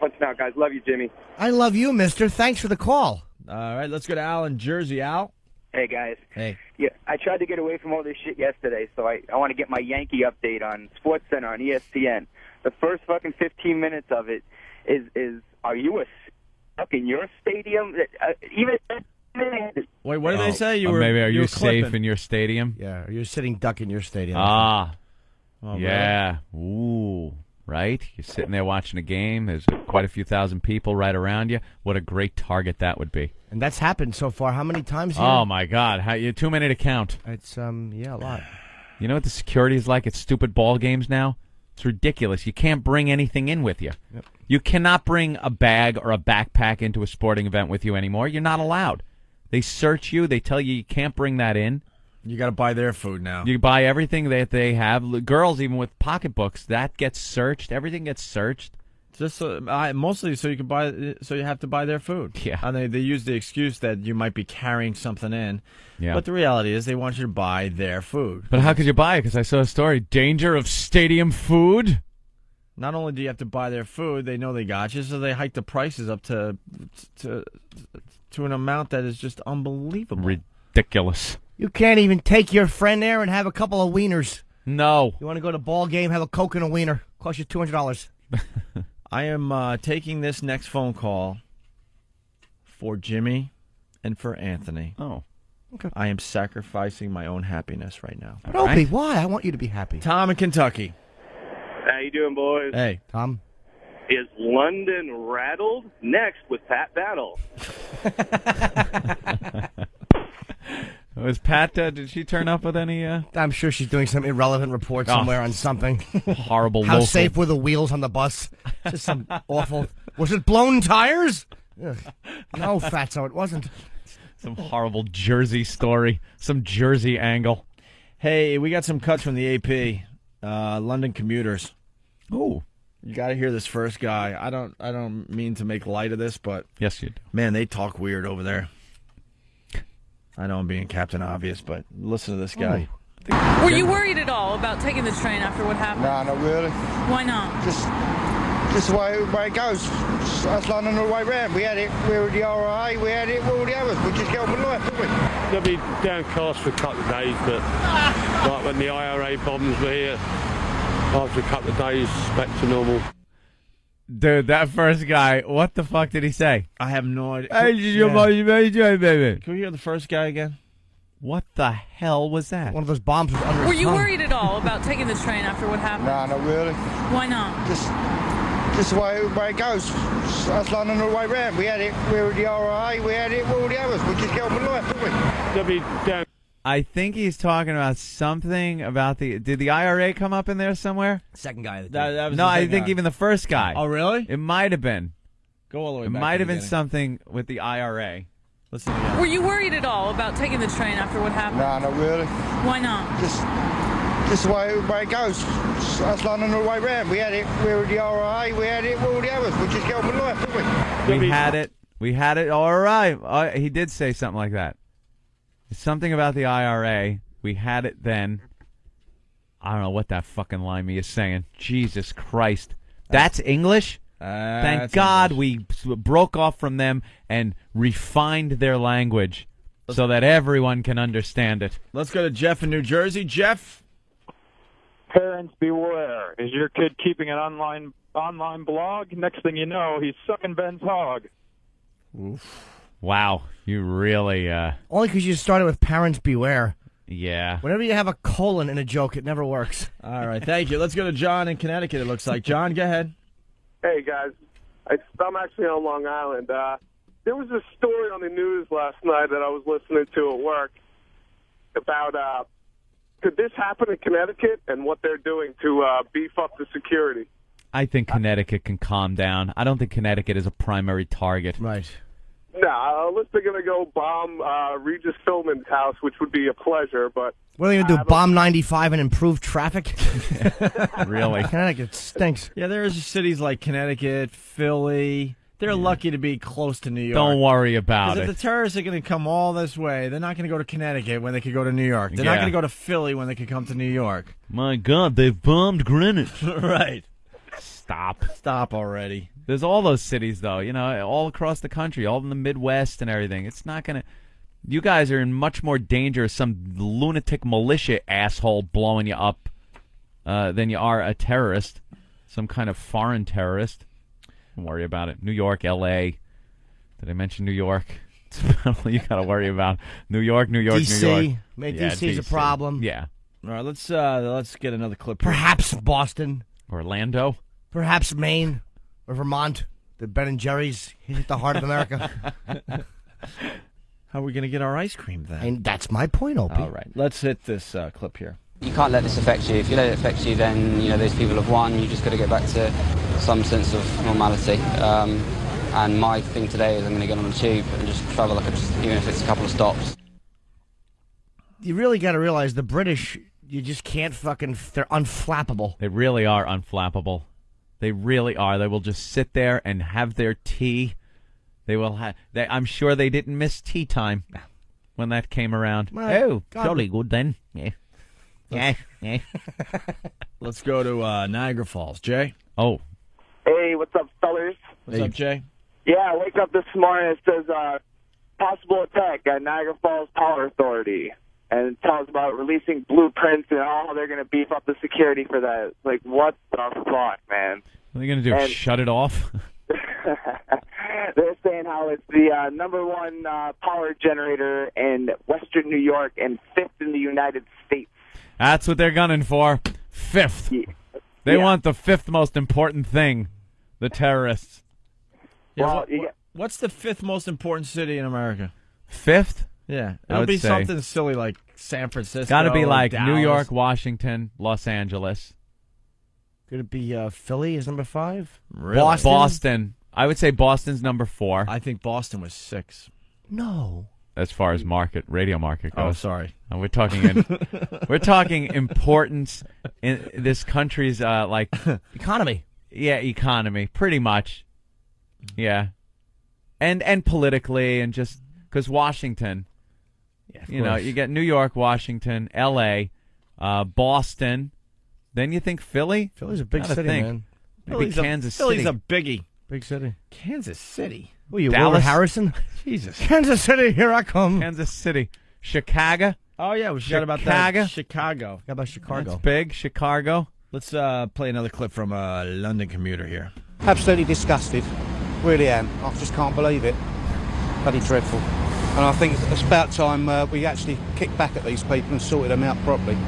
Punching out, guys. Love you, Jimmy. I love you, mister. Thanks for the call. All right, let's go to Al in Jersey. Al? Hey, guys. Hey. Yeah, I tried to get away from all this shit yesterday, so I want to get my Yankee update on SportsCenter on ESPN. The first fucking 15 minutes of it is are you stuck in your stadium? Wait, what did they say? Maybe are you clipping. safe in your stadium? Yeah, are you sitting duck in your stadium? Ah. Oh, yeah. Really? Ooh. Right? You're sitting there watching a game. There's quite a few thousand people right around you. What a great target that would be. And that's happened so far. How many times here? Oh, my God. You're too many to count. It's, a lot. You know what the security is like at stupid ball games now? It's ridiculous. You can't bring anything in with you. Yep. You cannot bring a bag or a backpack into a sporting event with you anymore. You're not allowed. They search you. They tell you can't bring that in. You got to buy their food now. You buy everything that they have. Girls, even with pocketbooks, that gets searched. Everything gets searched. Just mostly so you can buy. So you have to buy their food. Yeah. And they use the excuse that you might be carrying something in. Yeah. But the reality is they want you to buy their food. But how could you buy it? Because I saw a story. Danger of stadium food. Not only do you have to buy their food, they know they got you, so they hike the prices up to an amount that is just unbelievable. Ridiculous. You can't even take your friend there and have a couple of wieners. No. You want to go to a ball game, have a Coke and a wiener. Cost you $200. I am taking this next phone call for Jimmy and for Anthony. Oh. Okay. I am sacrificing my own happiness right now. But Opie, why? I want you to be happy. Tom in Kentucky. How you doing, boys? Hey, Tom. Is London rattled? Next with Pat Battle. Was Pat, did she turn up with any... I'm sure she's doing some irrelevant report somewhere on something. Horrible How local. safe were the wheels on the bus? Just some awful... Was it blown tires? Ugh. No, Fatso, it wasn't. Some horrible Jersey story. Some Jersey angle. Hey, we got some cuts from the AP. London commuters. Ooh. You got to hear this first guy. I don't mean to make light of this, but... Yes, you do. Man, they talk weird over there. I know I'm being Captain Obvious, but listen to this guy. Oh. Were you worried at all about taking the train after what happened? No, not really. Why not? Just the way it goes. That's London all the way round. We had it with the RIA, we had it with all the others. We just get on with life, didn't we? They'll be downcast for a couple of days, but like when the IRA bombs were here, after a couple of days, back to normal. Dude, that first guy, what the fuck did he say? I have no idea. Hey, baby. Can we hear the first guy again? What the hell was that? One of those bombs was under Were his you tongue. worried at all about taking the train after what happened? No, not really. Why not? Just the way it goes. That's London all the way round. We had it with the RIA, we had it with all the others. We just get on with life, didn't we? They'll be down. I think he's talking about something about the... Did the IRA come up in there somewhere? Second guy. That was No, the I second think guy. even the first guy. Oh, really? It might have been. Go all the way It back. might to have the been beginning. something with the IRA. Listen again. Were you worried at all about taking the train after what happened? No, not really. Why not? Just the way it goes. That's London all the way round. We had it with the RIA, we had it with all the others. We just get on with life, didn't we? We had it. We had it. All right. He did say something like that. Something about the IRA. We had it then. I don't know what that fucking limey is saying. Jesus Christ. That's English? Thank God we broke off from them and refined their language so that everyone can understand it. Let's go to Jeff in New Jersey. Jeff? Parents beware. Is your kid keeping an online blog? Next thing you know, he's sucking Ben's hog. Oof. Wow. You really... Only because you started with parents beware. Yeah. Whenever you have a colon in a joke, it never works. All right, thank you. Let's go to John in Connecticut, it looks like. John, go ahead. Hey, guys. I'm actually on Long Island. There was a story on the news last night that I was listening to at work about could this happen in Connecticut and what they're doing to beef up the security. I think Connecticut can calm down. I don't think Connecticut is a primary target. Right. No, unless they're going to go bomb Regis Philbin's house, which would be a pleasure, but... What are they going to do, bomb 95 and improve traffic? Really? Connecticut stinks. Yeah, there's cities like Connecticut, Philly. They're lucky to be close to New York. Don't worry about Because it. if the terrorists are going to come all this way, they're not going to go to Connecticut when they could go to New York. They're not going to go to Philly when they could come to New York. My God, they've bombed Greenwich. Right. Stop already. There's all those cities, though, all across the country, all in the Midwest and everything. It's not going to... You guys are in much more danger of some lunatic militia asshole blowing you up than you are a terrorist, some kind of foreign terrorist. Don't worry about it. New York, L.A. Did I mention New York? You got to worry about New York, New York, DC. New York. DC's a problem. Yeah. All right, let's get another clip here. Perhaps Boston. Orlando. Perhaps Maine or Vermont. The Ben and Jerry's hit the heart of America. How are we going to get our ice cream then? And that's my point, Opie. All right, let's hit this clip here. You can't let this affect you. If you let it affect you, then those people have won. You just got to get back to some sense of normality. And my thing today is I'm going to get on the tube and just travel even if it's a couple of stops. You really got to realize the British, you just can't they're unflappable. They really are unflappable. They really are. They will just sit there and have their tea. They will have. I'm sure they didn't miss tea time when that came around. Well, jolly good then. Yeah. Yeah. Let's go to Niagara Falls. Jay? Oh. Hey, what's up, fellas? What's up, Jay? Yeah, I wake up this morning, it says possible attack at Niagara Falls Power Authority. And it tells about releasing blueprints and how they're going to beef up the security for that. Like, what the fuck, man? What are they going to do, shut it off? They're saying how it's the #1 power generator in Western New York and 5th in the United States. That's what they're gunning for. 5th. Yeah. They want the fifth most important thing, the terrorists. Yeah, what's the fifth most important city in America? Fifth? Yeah, it'll be something silly like San Francisco. Got to be like Dallas. New York, Washington, Los Angeles. Could it be Philly is number 5? Really? Boston. I would say Boston's number 4. I think Boston was 6. No. As far as radio market goes. Oh, sorry. We're talking we're talking importance in this country's economy. Yeah, economy, pretty much. Yeah, and politically, and just because Washington, you get New York, Washington, L.A., Boston. Then you think Philly. Philly's a big city, man. Maybe Kansas City. Philly's a biggie. Big city. Kansas City. Who are you, Dallas? Wilbur Harrison? Jesus. Kansas City, here I come. Kansas City. Chicago. Oh, yeah, we forgot about that. Chicago. How about Chicago? That's big. Chicago. Let's play another clip from a London commuter here. Absolutely disgusted. Really am. I just can't believe it. Bloody dreadful. And I think it's about time we actually kick back at these people and sorted them out properly.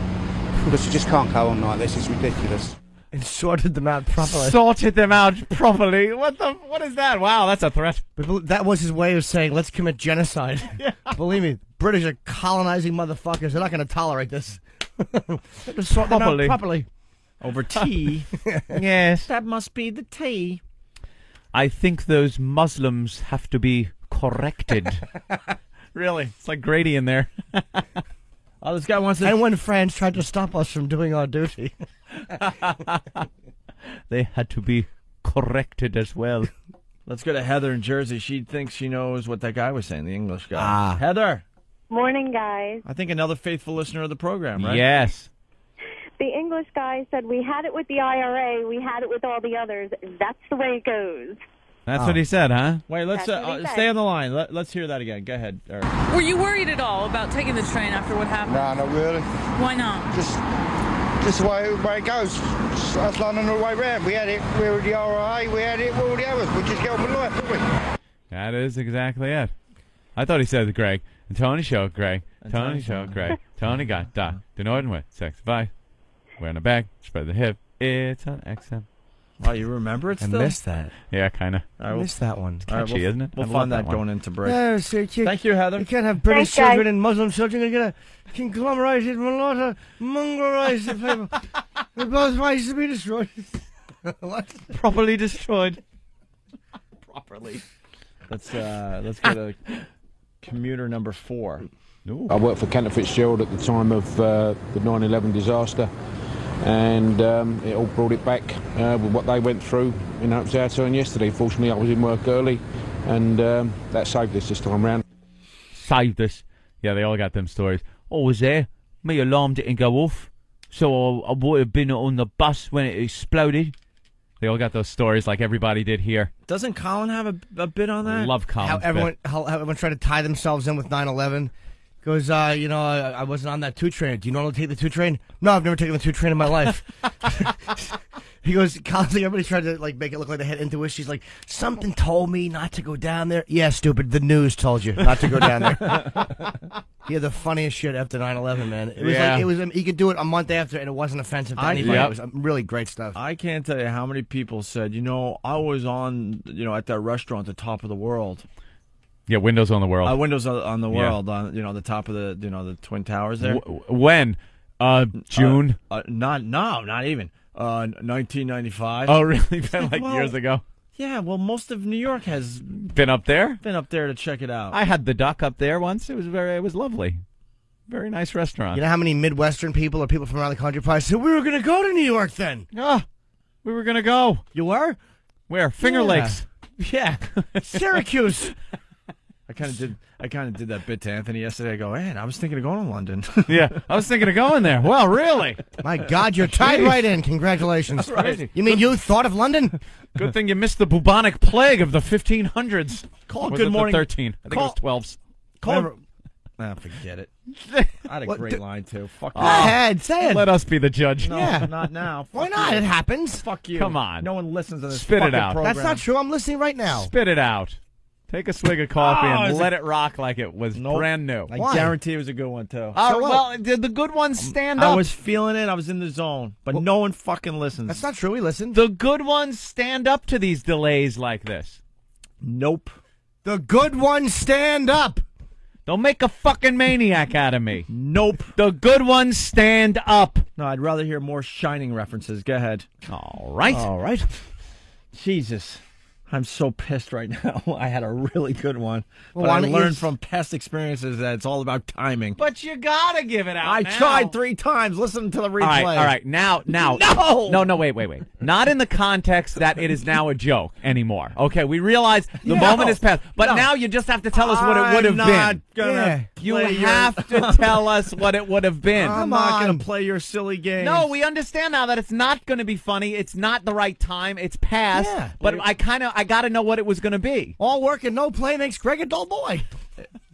Because you just can't go on like this. It's ridiculous. And sorted them out properly. Sorted them out properly. What is that? Wow, that's a threat. But that was his way of saying, let's commit genocide. Yeah. Believe me, British are colonizing motherfuckers. They're not going to tolerate this. Just sort them out properly. Over tea. Yes. That must be the tea. I think those Muslims have to be corrected. Really? It's like Grady in there. Oh, this guy wants to... And when France tried to stop us from doing our duty. They had to be corrected as well. Let's go to Heather in Jersey. She thinks she knows what that guy was saying, the English guy. Heather. Morning, guys. I think another faithful listener of the program, right? Yes. The English guy said, we had it with the IRA, we had it with all the others. That's the way it goes. That's what he said, huh? Wait, let's stay on the line. Let's hear that again. Go ahead, Eric. Were you worried at all about taking the train after what happened? No, not really. Why not? Just the way it goes. That's London all the way round. We had it with the IRA, we had it with all the others. We just get on with life, don't we? That is exactly it. I thought he said Greg. And Tony showed Greg. Tony showed Greg. Tony got da. The Northern with 6'5". Wear in the back. Spread the hip. It's on XM. Oh, you remember it still? I missed that. Yeah, kind of. I missed that one. Catchy, isn't it? We'll find that going into break. Yeah, so Thank you, Heather. You can't have British children and Muslim children. You're going to get a conglomerated mulatto, mongrelized people. Both ways to be destroyed. What? Properly destroyed. Properly. Let's go to commuter number 4. Ooh. I worked for Cantor Fitzgerald at the time of the 9/11 disaster, and it all brought it back with what they went through. You know, it was our turn yesterday. Fortunately, I was in work early, and that saved us this time round. Saved us. Yeah, they all got them stories. I was there. My alarm didn't go off, so I would have been on the bus when it exploded. They all got those stories like everybody did here. Doesn't Colin have a bit on that? I love Colin. How everyone tried to tie themselves in with 9/11. Goes, I wasn't on that 2 train. Do you normally take the 2 train? No, I've never taken the 2 train in my life. He goes, Colin's like, everybody tried to make it look like they had intuition. She's like, something told me not to go down there. Yeah, stupid. The news told you not to go down there. He had the funniest shit after 9/11, man. It was he could do it a month after, and it wasn't offensive to anybody. It was really great stuff. I can't tell you how many people said, I was on, at that restaurant at the top of the world. Yeah, Windows on the World. Windows on the World, on the top of the Twin Towers there. When? June? Not even. 1995. Oh, really? Been years ago? Yeah, well, most of New York has been up there. Been up there to check it out. I had the Duck up there once. It was lovely. Very nice restaurant. You know how many Midwestern people or people from around the country probably said, we were going to go to New York then. We were going to go. You were? Where? Finger Lakes. Yeah. Syracuse. I kind of did that bit to Anthony yesterday. I go, man, I was thinking of going to London. Yeah, I was thinking of going there. Well, really? My God, you're tied right in. Congratulations. Right. You mean you thought of London? Good thing you missed the bubonic plague of the 1500s. Call was Good it Morning. The 13. I think it was 12s. Forget it. I had a great line, too. Fuck Go ahead, say it. Let us be the judge. No, not now. Why not? It happens. Fuck you. Come on. No one listens to this Spit it fucking out. program. That's not true. I'm listening right now. Spit it out. Take a swig of coffee and it's let it rock like it was brand new. I guarantee it was a good one, too. Well, did the good ones stand up? I was feeling it. I was in the zone. But no one fucking listens. That's not true. We listened. The good ones stand up to these delays like this. Nope. The good ones stand up. Don't make a fucking maniac out of me. Nope. The good ones stand up. No, I'd rather hear more Shining references. Go ahead. All right. All right. Jesus. I'm so pissed right now. I had a really good one. Well, but I learned from past experiences that it's all about timing. But you gotta give it out. I now. tried 3 times. Listen to the replay. All right. Now. No, wait. Not in the context that it is now a joke anymore. Okay, we realize the moment has passed. But now you just have to tell us what it would have been. You have to tell us what it would have been. I'm not going to play your silly game. No, we understand now that it's not going to be funny. It's not the right time. It's past. Yeah. But I got to know what it was going to be. All work and no play makes Greg a dull boy.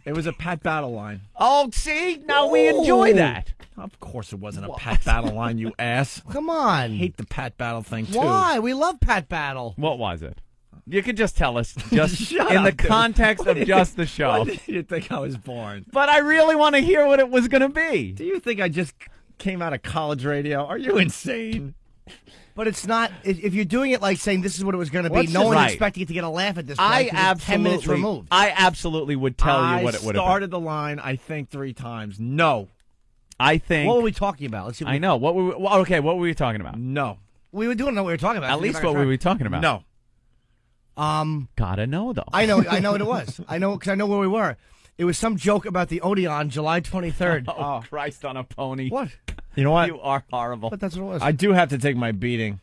It was a Pat Battle line. Oh, see? Now we enjoy that. Of course it wasn't a Pat Battle line, you ass. Come on. I hate the Pat Battle thing, too. Why? We love Pat Battle. What was it? You could just tell us, just Shut in up, the dude. context of just the show. Why did you think I was born? But I really want to hear what it was going to be. Do you think I just came out of college radio? Are you insane? But it's not. If you're doing it like saying this is what it was going to be, no one's expecting it to get a laugh at this point. 10 minutes removed. I absolutely would tell you what it would have been. I started the line, I think, 3 times. No. I think. What were we talking about? Let's see. I know. What were we talking about? No. We were doing what we were talking about. At least what were we talking about? No. Gotta know though. I know what it was. I know because I know where we were. It was some joke about the Odeon, July 23rd. Oh, Christ on a pony. What? You know what? You are horrible. But that's what it was. I do have to take my beating.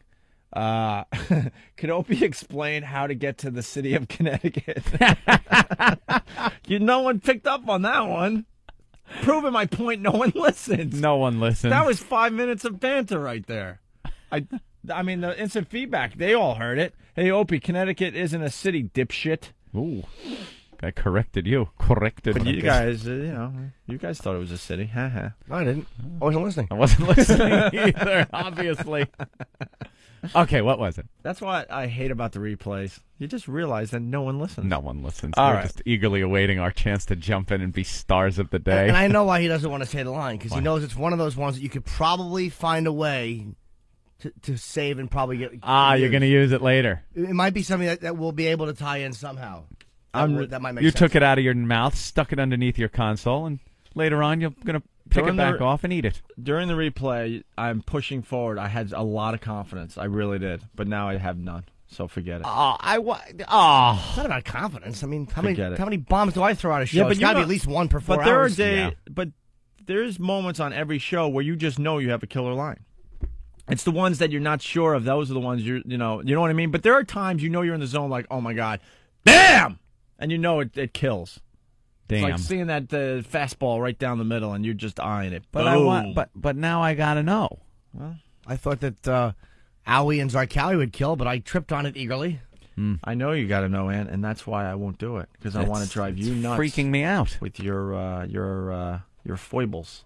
Could Opie explain how to get to the city of Connecticut? No one picked up on that one. Proving my point, no one listened. No one listened. That was 5 minutes of banter right there. I mean, the instant feedback, they all heard it. Hey, Opie, Connecticut isn't a city, dipshit. Ooh. I corrected you. Corrected. But you guys, you guys thought it was a city. No, I didn't. I wasn't listening. I wasn't listening either, obviously. Okay, what was it? That's what I hate about the replays. You just realize that no one listens. No one listens. All We're right. just eagerly awaiting our chance to jump in and be stars of the day. And I know why he doesn't want to say the line, because he knows it's one of those ones that you could probably find a way to save and probably get. You're going to use it later. It might be something that we'll be able to tie in somehow. That might make you sense. took it out of your mouth, stuck it underneath your console, and later on you're going to pick it back off and eat it. During the replay, I'm pushing forward. I had a lot of confidence. I really did. But now I have none. So forget it. It's not about confidence. I mean, how many bombs do I throw out a show? Yeah, but it's got to be at least one per 4 but there hours. are days, but there's moments on every show where you just know you have a killer line. It's the ones that you're not sure of. Those are the ones you know what I mean? But there are times you're in the zone like, oh my God, damn! And you know it kills. Damn. It's like seeing that fastball right down the middle and you're just eyeing it. But but now I got to know. Well, I thought that Owie and Zarkali would kill, but I tripped on it eagerly. I know you got to know, Ant, and that's why I won't do it, because I want to drive you nuts. Freaking me out with your foibles.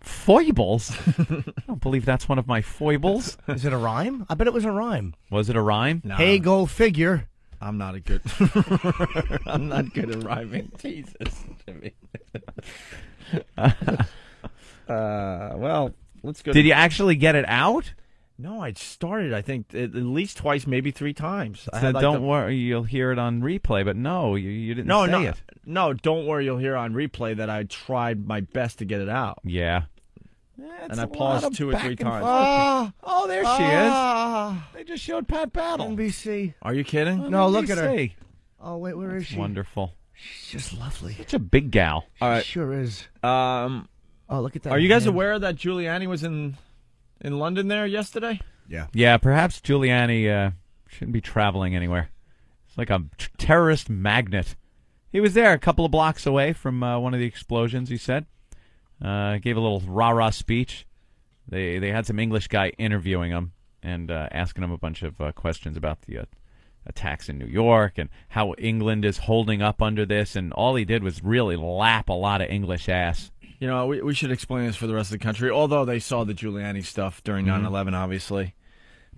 Foibles? I don't believe that's one of my foibles. Is it a rhyme? I bet it was a rhyme. Was it a rhyme? No. Hey, go figure. I'm not good at rhyming. Jesus, Jimmy. Well, let's go. Did you actually get it out? No, I started, I think, at least twice, maybe 3 times. So don't worry, you'll hear it on replay, but no, you didn't say it. No, don't worry, you'll hear on replay that I tried my best to get it out. Yeah. And I paused 2 or 3 times. Oh, there she is. They just showed Pat Battle. NBC. Are you kidding? No, look at her. Oh, wait, where is she? Wonderful. She's just lovely. Such a big gal. All right. She sure is. Oh, look at that. Are you guys aware that Giuliani was in London there yesterday? Yeah. Yeah, perhaps Giuliani shouldn't be traveling anywhere. It's like a terrorist magnet. He was there a couple of blocks away from one of the explosions, he said. Gave a little rah-rah speech. They had some English guy interviewing him and asking him a bunch of questions about the attacks in New York and how England is holding up under this, and all he did was really lap a lot of English ass. You know, we should explain this for the rest of the country, although they saw the Giuliani stuff during 9/11, obviously.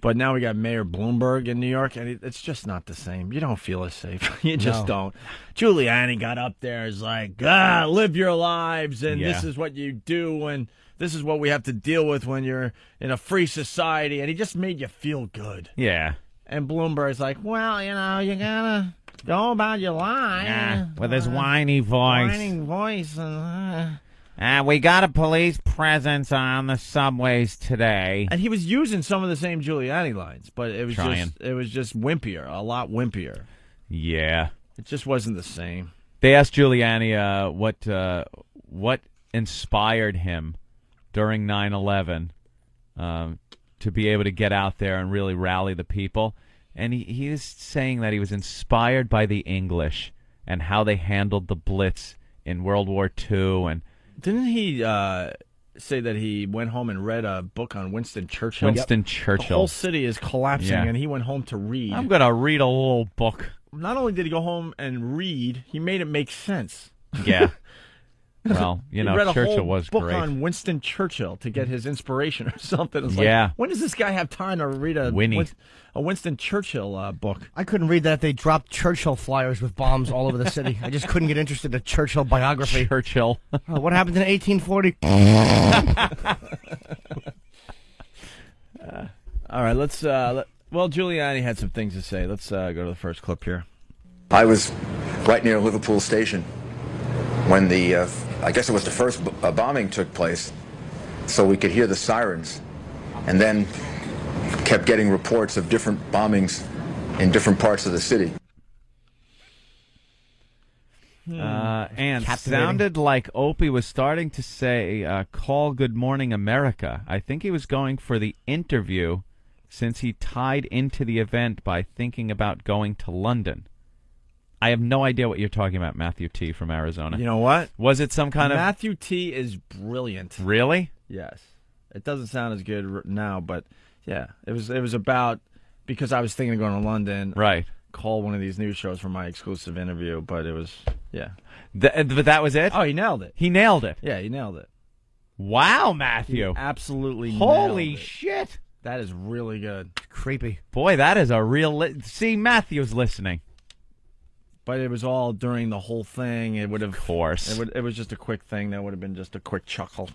But now we got Mayor Bloomberg in New York, and it's just not the same. You don't feel as safe. You just don't. Giuliani got up there, is like, live your lives, and this is what you do, and this is what we have to deal with when you're in a free society, and he just made you feel good. Yeah. And Bloomberg's like, well, you gotta go about your life. Yeah, with his whiny voice. Whining voice. We got a police presence on the subways today. And he was using some of the same Giuliani lines, but it was just wimpier, a lot wimpier. Yeah. It just wasn't the same. They asked Giuliani what inspired him during 9/11 to be able to get out there and really rally the people. And he is saying that he was inspired by the English and how they handled the Blitz in World War II. And didn't he say that he went home and read a book on Winston Churchill? Winston Churchill. The whole city is collapsing, and he went home to read. I'm going to read a little book. Not only did he go home and read, he made it make sense. Yeah. Well, Churchill was great. Book great. on Winston Churchill to get his inspiration or something. It's like, when does this guy have time to read a Winston Churchill book? I couldn't read that. They dropped Churchill flyers with bombs all over the city. I just couldn't get interested in a Churchill biography. Churchill. What happened in 1840? All right, let's. Well, Giuliani had some things to say. Let's go to the first clip here. I was right near Liverpool Station when I guess it was the first bombing took place, so we could hear the sirens, and then kept getting reports of different bombings in different parts of the city. And sounded like Opie was starting to say, call Good Morning America. I think he was going for the interview since he tied into the event by thinking about going to London. I have no idea what you're talking about, Matthew T. from Arizona. You know what? Was it some kind of... Matthew T. is brilliant. Really? Yes. It doesn't sound as good now, but yeah. It was about, because I was thinking of going to London. Right. Call one of these news shows for my exclusive interview, but it was, yeah. But that was it? Oh, he nailed it. He nailed it? Yeah, he nailed it. Wow, Matthew. He absolutely Holy nailed it. Shit. That is really good. Creepy. Boy, that is a real... See, Matthew's listening. But it was all during the whole thing. It would have, of course. It was just a quick thing. That would have been just a quick chuckle.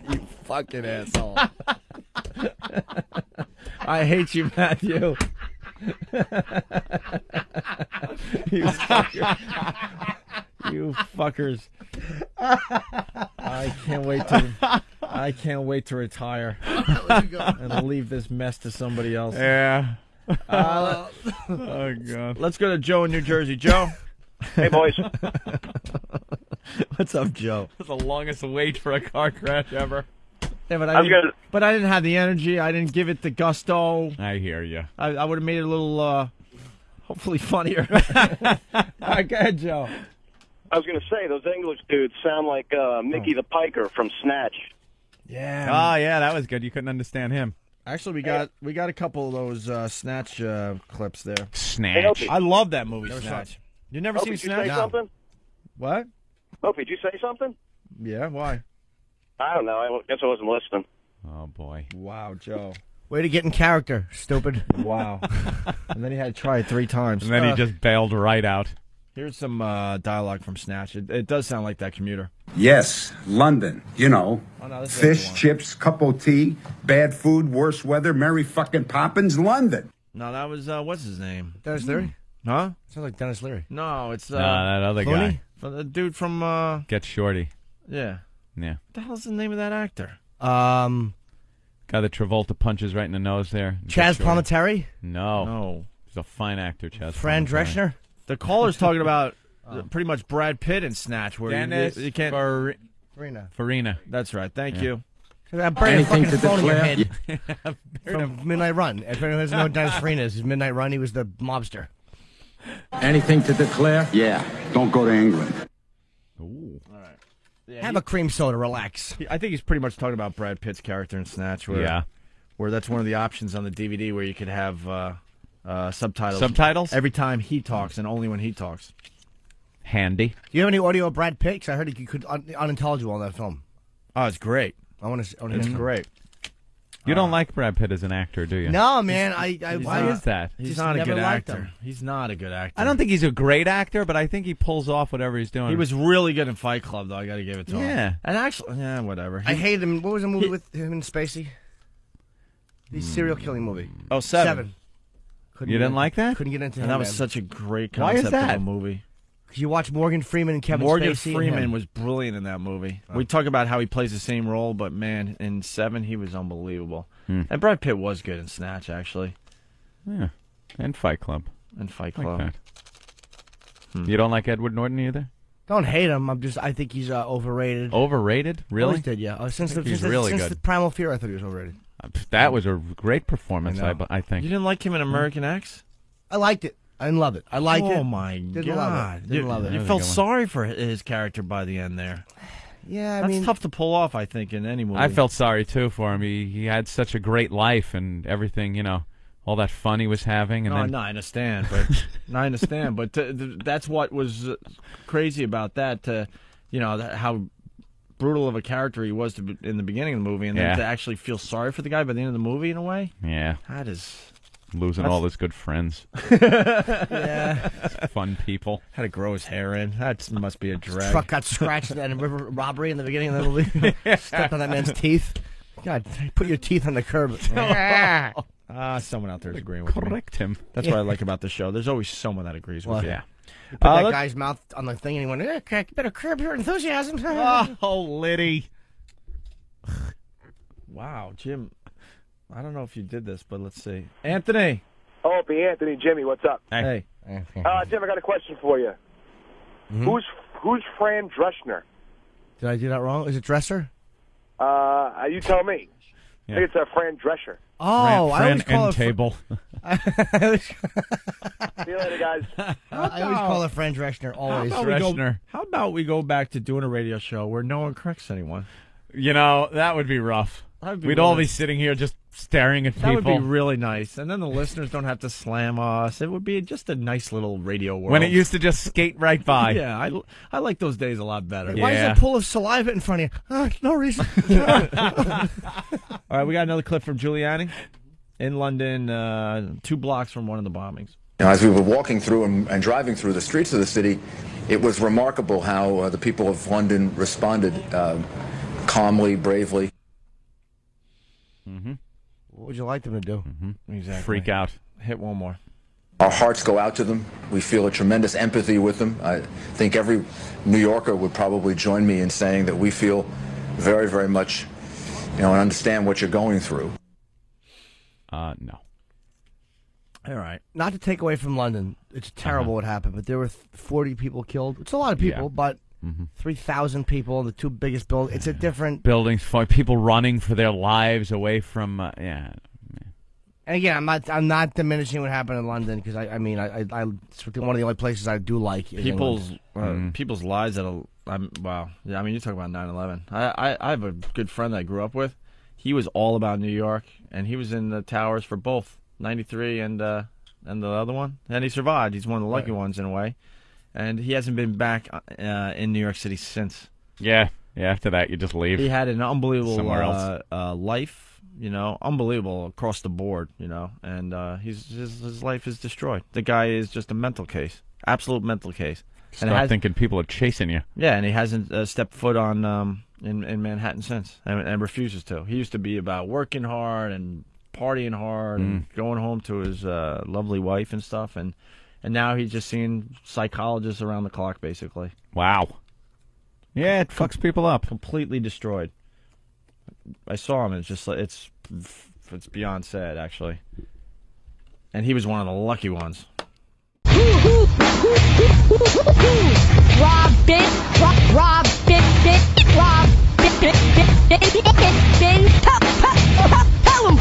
You fucking asshole! I hate you, Matthew. You fuckers! You fuckers! I can't wait to retire and leave this mess to somebody else. Yeah. Oh God. Let's go to Joe in New Jersey. Joe. Hey boys. What's up, Joe? That's the longest wait for a car crash ever. Yeah, but I didn't have the energy. I didn't give it the gusto. I hear you. I would have made it a little, hopefully funnier. All right, go ahead, Joe. I was going to say, those English dudes sound like Mickey the Piker from Snatch. Yeah. Oh, yeah, that was good. You couldn't understand him. Actually, we got a couple of those Snatch clips there. Snatch. Hey, I love that movie, Snatch. You never seen did Snatch? you say something? What? Opie, did you say something? Yeah, why? I don't know. I guess I wasn't listening. Oh, boy. Wow, Joe. Way to get in character, stupid. Wow. And then he had to try it 3 times. And then he just bailed right out. Here's some dialogue from Snatch. It does sound like that commuter. Yes, London. You know, fish, chips, cup of tea, bad food, worse weather, Mary fucking Poppins, London. No, that was, what's his name? Dennis Leary? Huh? Sounds like Dennis Leary. No, it's... that other Clooney? guy. The dude from... Get Shorty. Yeah. Yeah. What the hell's the name of that actor? Guy that Travolta punches right in the nose there. Chaz Palminteri? No. He's a fine actor, Chaz Fran Palminteri. Drescher? The caller's talking about pretty much Brad Pitt in Snatch. Where Dennis you can't... Farina. That's right. Thank you. Anything to phone in your head. From Midnight Run. If anyone doesn't know what Dennis Farina is, Midnight Run, he was the mobster. Anything to declare? Yeah, don't go to England. Ooh. All right. Yeah, Have a cream soda, relax. I think he's pretty much talking about Brad Pitt's character in Snatch. Where that's one of the options on the DVD where you could have subtitles. Subtitles? Every time he talks and only when he talks. Handy. Do you have any audio of Brad Pitt? Because I heard he could unintelligible in that film. Oh, it's great. I want to. It's great. You don't like Brad Pitt as an actor, do you? No, man. Why is that? He's not a good actor. He's not a good actor. I don't think he's a great actor, but I think he pulls off whatever he's doing. He was really good in Fight Club, though. I got to give it to him. Yeah. And actually, whatever. I hate him. What was the movie with him and Spacey? The serial killing movie. Oh, Seven. You didn't like that? Couldn't get into him. And that was such a great Why is concept that? of a movie. Because you watch Morgan Freeman and Kevin Spacey. Morgan Freeman was brilliant in that movie. Oh. We talk about how he plays the same role, but man, in Seven, he was unbelievable. And Brad Pitt was good in Snatch, actually. Yeah. And Fight Club. And Fight Club. You don't like Edward Norton either? Don't hate him. I think he's overrated. Overrated? Really? Always did, yeah. Since the Primal Fear, I thought he was overrated. That was a great performance, I think. You didn't like him in American X? I liked it. I didn't love it. I liked it. Oh, my God. Didn't love it. You felt sorry for his character by the end there. Yeah, That's tough to pull off, I think, in any movie. I felt sorry, too, for him. He had such a great life and everything, all that fun he was having. And No, I understand, but that's what was crazy about that, how brutal of a character he was in the beginning of the movie, and then to actually feel sorry for the guy by the end of the movie, in a way. Yeah. That is... Losing all his good friends. Yeah. Fun people. Had to grow his hair in. That must be a drag. Truck got scratched in that river robbery in the beginning of the movie. Stepped on that man's teeth. God, put your teeth on the curb. Someone out there is agreeing with me. Correct him. That's what I like about the show. There's always someone that agrees with you. Yeah. You put that guy's mouth on the thing and he went, you better curb your enthusiasm. Oh, Liddy. Wow, Jim. I don't know if you did this, but let's see. Anthony. Opie, Anthony, Jimmy, what's up? Hey. Jim, I got a question for you. Who's Fran Drescher? Did I do that wrong? Is it Dresser? You tell me. Yeah. I think it's Fran Drescher. Oh, I always call it table. See you later, guys. I always call her Fran Drescher. Always. How about we go back to doing a radio show where no one corrects anyone? That would be rough. We'd all be sitting here just staring at people. That would be really nice. And then the listeners don't have to slam us. It would be just a nice little radio world. When it used to just skate right by. Yeah, I like those days a lot better. Why is that pool of saliva in front of you? No reason. All right, we got another clip from Giuliani in London, 2 blocks from one of the bombings. As we were walking through and driving through the streets of the city, it was remarkable how the people of London responded calmly, bravely. What would you like them to do? Exactly. Freak out. Hit one more. Our hearts go out to them. We feel a tremendous empathy with them. I think every New Yorker would probably join me in saying that we feel very, very much, and understand what you're going through. No. All right. Not to take away from London. It's terrible what happened, but there were 40 people killed. It's a lot of people, but 3,000 people in the 2 biggest buildings. It's a different... Buildings, people running for their lives away from... And again, I'm not diminishing what happened in London, because it's one of the only places I do like. People's lives wow. Yeah, you talk about 9/11. I have a good friend that I grew up with. He was all about New York, and he was in the towers for both 93 and the other one, and he survived. He's one of the lucky ones in a way. And he hasn't been back in New York City since. Yeah, after that you just leave. He had an unbelievable somewhere else. life, unbelievable across the board, and his life is destroyed. The guy is just a mental case, absolute mental case. Start thinking people are chasing you. Yeah, and he hasn't stepped foot on in Manhattan since, and refuses to. He used to be about working hard and partying hard and going home to his lovely wife and stuff, and now he's just seeing psychologists around the clock, basically. Wow. Yeah, it fucks people up. Completely destroyed. I saw him. It's just it's beyond sad, actually. And he was one of the lucky ones. Robin, tell him,